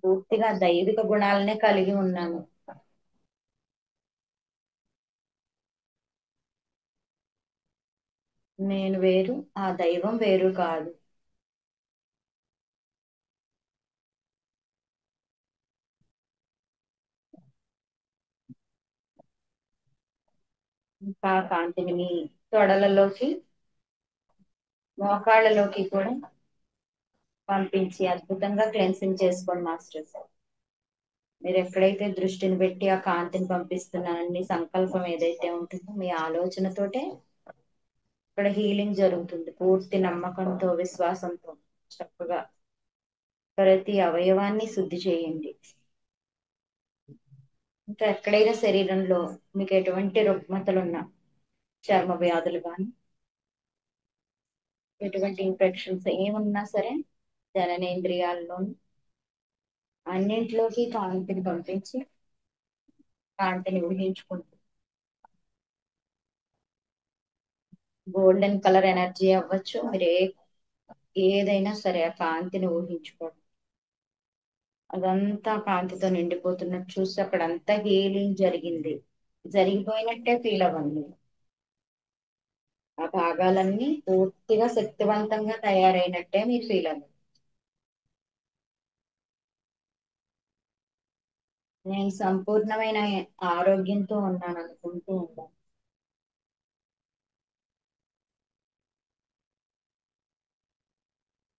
పూర్తిగా దైవిక గుణాలనే కలిగి ఉన్నాను. నేను వేరు, ఆ దైవం వేరు కాదు. ఇంకా కాంతిని మీ తొడలలోకి, మోకాళ్ళలోకి కూడా పంపించి అద్భుతంగా క్లెన్సింగ్ చేసుకోండి మాస్టర్స్. మీరు ఎక్కడైతే దృష్టిని పెట్టి ఆ కాంతిని పంపిస్తున్నారని సంకల్పం ఏదైతే ఉంటుందో మీ ఆలోచనతోటే ఇక్కడ హీలింగ్ జరుగుతుంది. పూర్తి నమ్మకంతో, విశ్వాసంతో చక్కగా ప్రతి అవయవాన్ని శుద్ధి చేయండి. ఇంకా ఎక్కడైనా శరీరంలో మీకు ఎటువంటి రుగ్మతలున్నా, చర్మ వ్యాధులు కానీ ఎటువంటి ఇన్ఫెక్షన్స్ ఏమున్నా సరే జననేంద్రియాల్లో అన్నింటిలోకి కాంతిని పంపించి కాంతిని ఊహించుకుంటూ గోల్డెన్ కలర్ ఎనర్జీ అవ్వచ్చు, మీరు ఏదైనా సరే ఆ కాంతిని ఊహించుకోండి. అదంతా కాంతితో నిండిపోతున్నట్టు చూసి అక్కడ అంతా హీలింగ్ జరిగిపోయినట్టే ఫీల్ అవ్వండి. ఆ భాగాలన్నీ పూర్తిగా శక్తివంతంగా తయారైనట్టే మీరు ఫీల్ అవ్వండి. నేను సంపూర్ణమైన ఆరోగ్యంతో ఉన్నాను అనుకుంటూ ఉండాలి.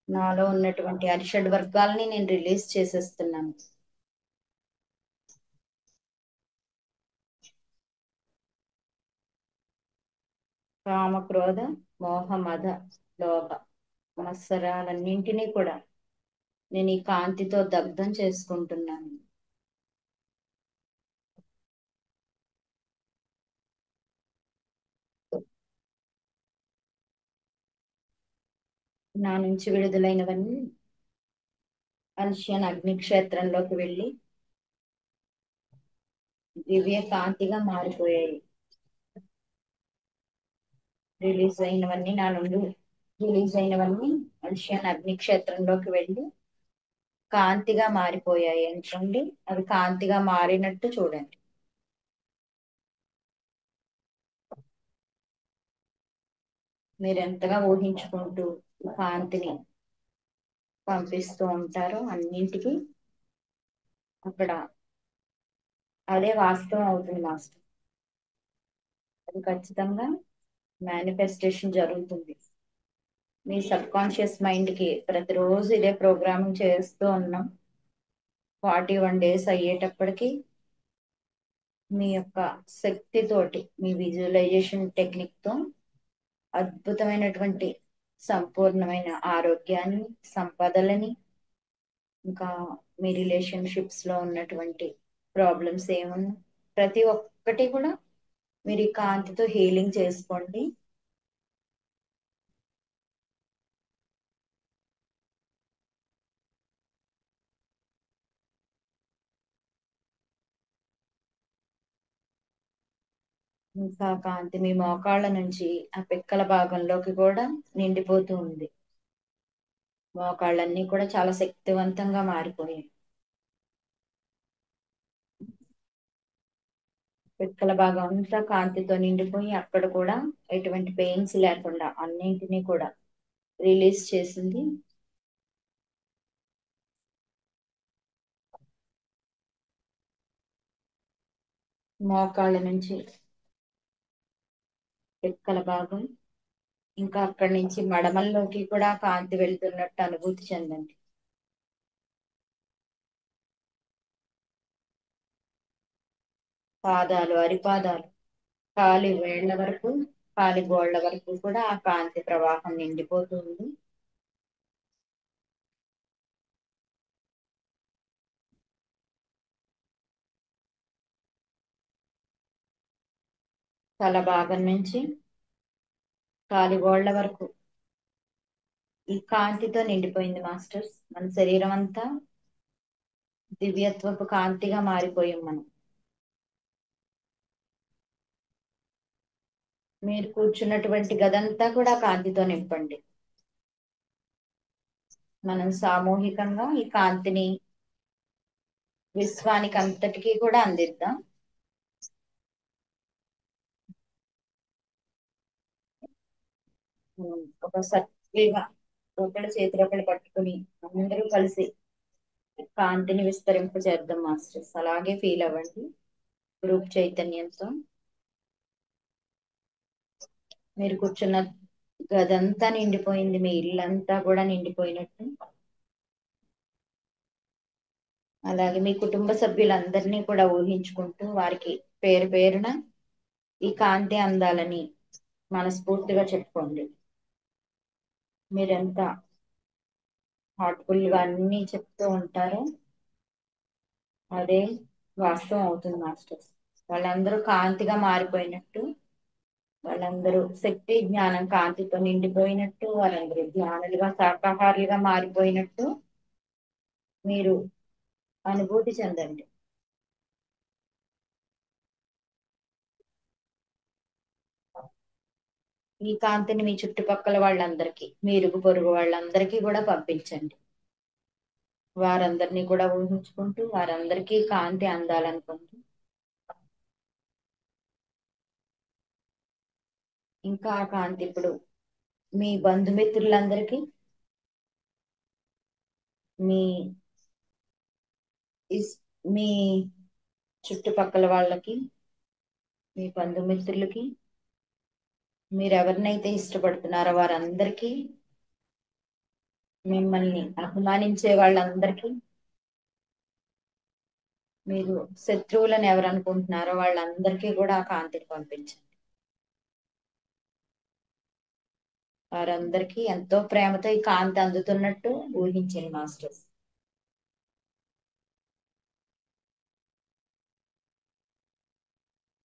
నాలో ఉన్నటువంటి అరిషడ్ వర్గాల్ని నేను రిలీజ్ చేసేస్తున్నాను. కామ, క్రోధ, మోహ, మద, లోభ మత్సరాలన్నింటినీ కూడా నేను ఈ కాంతితో దగ్ధం చేసుకుంటున్నాను. నా నుంచి విడుదలైనవన్నీ అల్షియన్ అగ్ని క్షేత్రంలోకి వెళ్ళి దివ్య కాంతిగా మారిపోయాయి. రిలీజ్ అయినవన్నీ అల్షియన్ అగ్ని క్షేత్రంలోకి వెళ్ళి కాంతిగా మారిపోయాయి అనుకోండి. అవి కాంతిగా మారినట్టు చూడండి. మీరు ఎంతగా ఊహించుకుంటూ కాంతిని పంపిస్తూ ఉంటారో అన్నింటికి అక్కడ అదే వాస్తవం అవుతుంది మాస్టర్. అది ఖచ్చితంగా మేనిఫెస్టేషన్ జరుగుతుంది. మీ సబ్ కాన్షియస్ మైండ్ కి ప్రతిరోజు ఇదే ప్రోగ్రామింగ్ చేస్తూ ఉన్నాం. 41 days అయ్యేటప్పటికి మీ యొక్క శక్తితోటి, మీ విజువలైజేషన్ టెక్నిక్ తో అద్భుతమైనటువంటి సంపూర్ణమైన ఆరోగ్యాన్ని, సంపదలని, ఇంకా మీ రిలేషన్షిప్స్ లో ఉన్నటువంటి ప్రాబ్లమ్స్ ఏమున్నా ప్రతి ఒక్కటి కూడా మీరు ఈ కాంతితో హీలింగ్ చేసుకోండి. ఇంకా కాంతి మీ మోకాళ్ళ నుంచి ఆ పిక్కల భాగంలోకి కూడా నిండిపోతూ ఉంది. మోకాళ్ళన్నీ కూడా చాలా శక్తివంతంగా మారిపోయాయి. పిక్కల భాగం అంతా కాంతితో నిండిపోయి అక్కడ కూడా ఎటువంటి పెయిన్స్ లేకుండా అన్నింటినీ కూడా రిలీజ్ చేసింది. మోకాళ్ళ నుంచి పిక్కల భాగం, ఇంకా అక్కడి నుంచి మడమల్లోకి కూడా కాంతి వెళ్తున్నట్టు అనుభూతి చెందండి. పాదాలు, అరిపాదాలు, కాలి వేళ్ల వరకు, కాలి గోళ్ల వరకు కూడా ఆ కాంతి ప్రవాహం నిండిపోతుంది. తల భాగం నుంచి కాలి గోళ్ల వరకు ఈ కాంతితో నిండిపోయింది మాస్టర్స్. మన శరీరం అంతా దివ్యత్వపు కాంతిగా మారిపోయాం మనం. మీరు కూర్చున్నటువంటి గదంతా కూడా కాంతితో నింపండి. మనం సామూహికంగా ఈ కాంతిని విశ్వానికి అంతటికీ కూడా అందిద్దాం. ఒక సర్కిల్గా ఒకళ్ళ చేతులు ఒకళ్ళు పట్టుకుని అందరూ కలిసి కాంతిని విస్తరింపజేద్దాం మాస్టర్స్. అలాగే ఫీల్ అవ్వండి గ్రూప్ చైతన్యంతో. మీరు కూర్చున్న గదంతా నిండిపోయింది, మీ ఇల్లంతా కూడా నిండిపోయినట్టు. అలాగే మీ కుటుంబ సభ్యులందరినీ కూడా ఊహించుకుంటూ వారికి పేరు పేరున ఈ కాంతి అందాలని మనస్ఫూర్తిగా చెప్పుకోండి. మీరెంత హార్ట్ఫుల్ గా అన్ని చెప్తూ ఉంటారో అదే వాస్తవం అవుతుంది మాస్టర్స్. వాళ్ళందరూ కాంతిగా మారిపోయినట్టు, వాళ్ళందరూ శక్తి, జ్ఞానం, కాంతితో నిండిపోయినట్టు, వాళ్ళందరూ జ్ఞానులుగా, శాకాహారులుగా మారిపోయినట్టు మీరు అనుభూతి చెందండి. ఈ కాంతిని మీ చుట్టుపక్కల వాళ్ళందరికీ, మీ ఇరుగు పొరుగు వాళ్ళందరికీ కూడా పంపించండి. వారందరినీ కూడా ఊహించుకుంటూ వారందరికీ కాంతి అందాలనుకుంటూ, ఇంకా ఆ కాంతి ఇప్పుడు మీ బంధుమిత్రులందరికీ, మీ మీ చుట్టుపక్కల వాళ్ళకి, మీ బంధుమిత్రులకి, మీరు ఎవరినైతే ఇష్టపడుతున్నారో వారందరికీ, మిమ్మల్ని అభిమానించే వాళ్ళందరికీ, మీరు శత్రువులను ఎవరు అనుకుంటున్నారో వాళ్ళందరికీ కూడా ఆ కాంతిని పంపించండి. వారందరికీ ఎంతో ప్రేమతో ఈ కాంతి అందుతున్నట్టు ఊహించండి మాస్టర్స్.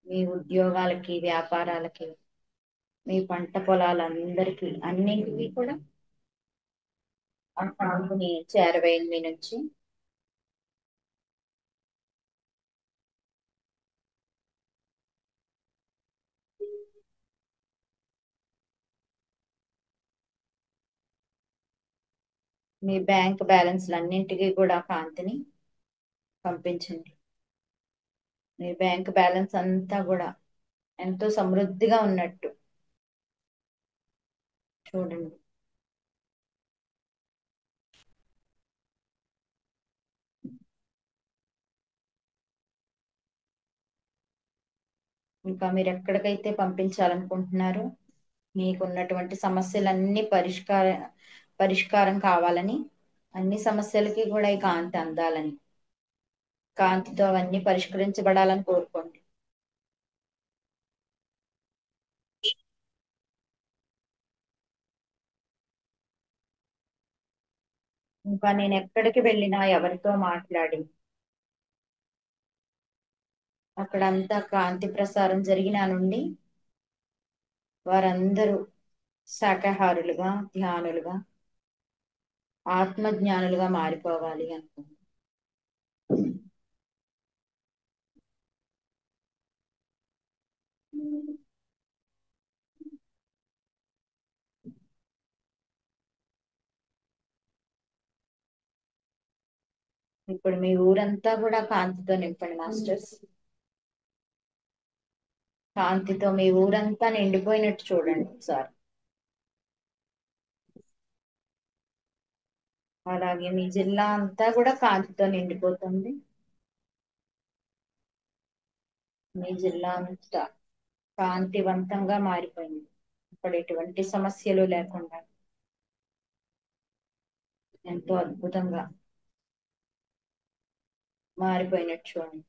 మీ ఉద్యోగాలకి, వ్యాపారాలకి, మీ పంట పొలాలందరికీ, అన్నింటినీ కూడా ఆ కాంతిని చేరవేయండి మీ నుంచి. మీ బ్యాంక్ బ్యాలెన్స్లన్నింటికీ కూడా కాంతిని పంపించండి. మీ బ్యాంక్ బ్యాలెన్స్ అంతా కూడా ఎంతో సమృద్ధిగా ఉన్నట్టు చూడండి. ఇంకా మీరు ఎక్కడికైతే పంపించాలనుకుంటున్నారో మీకున్నటువంటి సమస్యలన్నీ పరిష్కారం కావాలని, అన్ని సమస్యలకి కూడా ఈ కాంతి అందాలని, కాంతితో అవన్నీ పరిష్కరించబడాలని కోరుకోండి. ఇంకా నేను ఎక్కడికి వెళ్ళినా, ఎవరితో మాట్లాడి అక్కడంతా కాంతి ప్రసారం జరిగిన నుండి వారందరూ శాకాహారులుగా, ధ్యానులుగా, ఆత్మజ్ఞానులుగా మారిపోవాలి అనుకుంటున్నాను. ఇప్పుడు మీ ఊరంతా కూడా కాంతితో నింపండి మాస్టర్స్. కాంతితో మీ ఊరంతా నిండిపోయినట్టు చూడండి సార్. అలాగే మీ జిల్లా అంతా కూడా కాంతితో నిండిపోతుంది. మీ జిల్లా అంతా కాంతివంతంగా మారిపోయింది. ఇప్పుడు ఎటువంటి సమస్యలు లేకుండా ఎంతో అద్భుతంగా మారిపోయినట్టు చూడండి.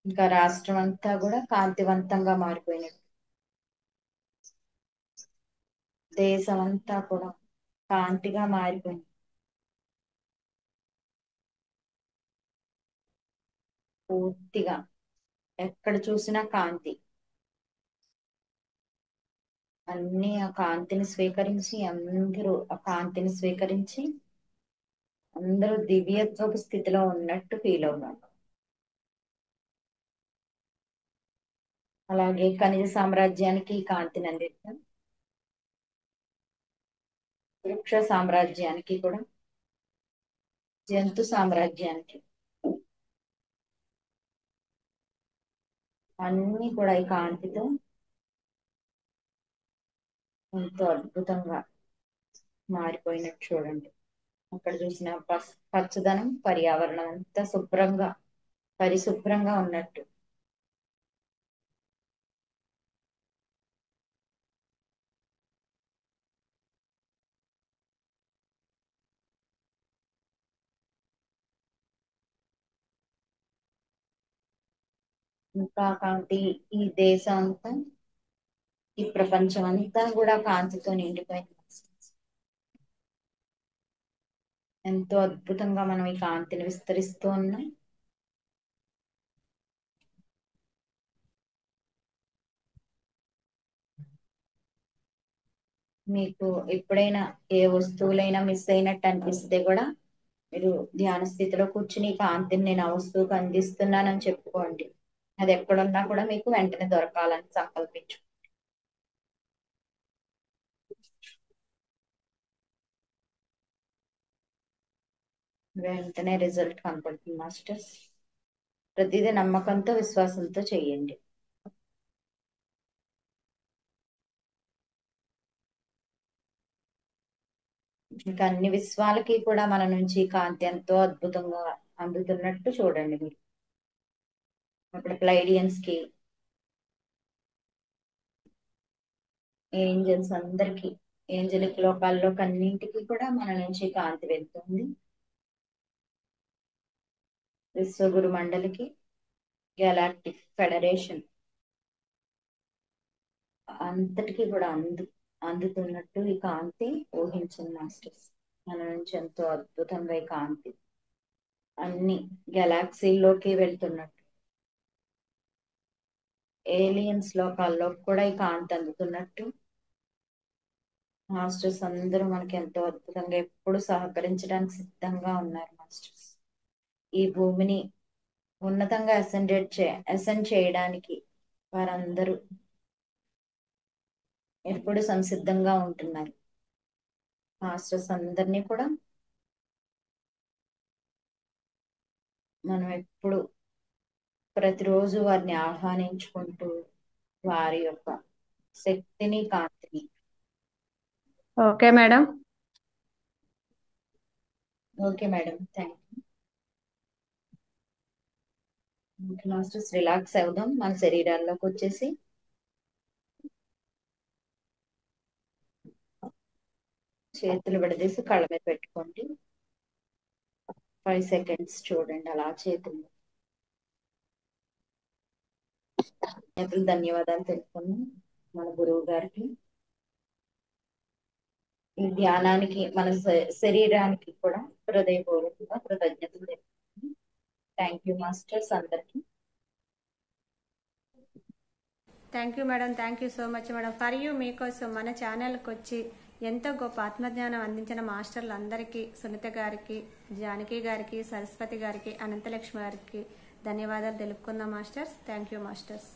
ఇంకా రాష్ట్రం అంతా కూడా కాంతివంతంగా మారిపోయినట్టు, దేశం అంతా కూడా కాంతిగా మారిపోయింది. పూర్తిగా ఎక్కడ చూసినా కాంతి. అన్ని ఆ కాంతిని స్వీకరించి, అందరూ ఆ కాంతిని స్వీకరించి అందరూ దివ్యత్వపు స్థితిలో ఉన్నట్టు ఫీల్ అవుతారు. అలాగే ఖనిజ సామ్రాజ్యానికి ఈ కాంతిని అందిస్తాం. వృక్ష సామ్రాజ్యానికి కూడా, జంతు సామ్రాజ్యానికి, అన్ని కూడా ఈ కాంతితో ఎంతో అద్భుతంగా మారిపోయినట్టు చూడండి. అక్కడ చూసిన పచ్చదనం, పర్యావరణం అంతా శుభ్రంగా, పరిశుభ్రంగా ఉన్నట్టు. ఇంకా కాంతి ఈ దేశం అంతా, ఈ ప్రపంచం అంతా కూడా కాంతితో నిండిపోయింది. ఎంతో అద్భుతంగా మనం ఈ కాంతిని విస్తరిస్తూ ఉన్నాం. మీకు ఎప్పుడైనా ఏ వస్తువులైనా మిస్ అయినట్టు అనిపిస్తే కూడా మీరు ధ్యాన స్థితిలో కూర్చుని ఈ కాంతిని నేను ఆ వస్తువుకు అందిస్తున్నానని చెప్పుకోండి. అది ఎక్కడున్నా కూడా మీకు వెంటనే దొరకాలని సంకల్పించు. వెంటనే రిజల్ట్ కనపడుతుంది మాస్టర్స్. ప్రతిదీ నమ్మకంతో విశ్వాసంతో చేయండి. ఇంకా అన్ని విశ్వాలకి కూడా మన నుంచి కాంతి ఎంతో అద్భుతంగా అందుతున్నట్టు చూడండి మీరు. అప్పుడు ప్లైడియన్స్ కి, ఏంజల్స్ అందరికి, ఏంజలిక్ లోకాల్లో కన్నింటికి కూడా మన నుంచి కాంతి వెళ్తుంది. విశ్వగురు మండలికి, గెలాక్టిక్ ఫెడరేషన్ అంతటికి కూడా అందుతున్నట్టు ఈ కాంతి ఊహించింది మాస్టర్స్. మన నుంచి ఎంతో అద్భుతంగా ఈ కాంతి అన్ని గెలాక్సీల్లోకి వెళ్తున్నట్టు, ఏలియన్స్ లోకాల్లో కూడా ఈ కాంతి అందుతున్నట్టు మాస్టర్స్ అందరూ మనకి ఎంతో అద్భుతంగా ఎప్పుడు సహకరించడానికి సిద్ధంగా ఉన్నారు మాస్టర్స్. ఈ భూమిని ఉన్నతంగా అసెండ్ చేయడానికి వారందరూ ఎప్పుడు సంసిద్ధంగా ఉంటున్నారు. మాస్టర్స్ అందరినీ కూడా మనం ఎప్పుడు ప్రతిరోజు వారిని ఆహ్వానించుకుంటూ వారి యొక్క శక్తిని, కాంతిని. Okay madam. Okay madam, thank you. Masters relax అవుదాం మన శరీరాల్లోకి వచ్చేసి. చేతులు విడదీసి కళ్ళ మీద పెట్టుకోండి. 5 సెకండ్స్ చూడండి అలా చేతులు. ధన్యవాదాలు తెలుపుకున్నాం మన గురువు గారికి. ఈ ధ్యానానికి మన శరీరానికి కూడా హృదయపూర్వకంగా కృతజ్ఞతలు తెలుపుకున్నాం. థ్యాంక్ యూ మాస్టర్స్ అందరికి. Thank you madam. Thank you so much madam. For you మీకోసం మన ఛానల్కి వచ్చి ఎంతో గొప్ప ఆత్మజ్ఞానం అందించిన మాస్టర్లు అందరికీ, సునీత గారికి, జానకి గారికి, సరస్వతి గారికి, అనంతలక్ష్మి గారికి ధన్యవాదాలు తెలుపుకుందాం మాస్టర్స్. Thank you masters.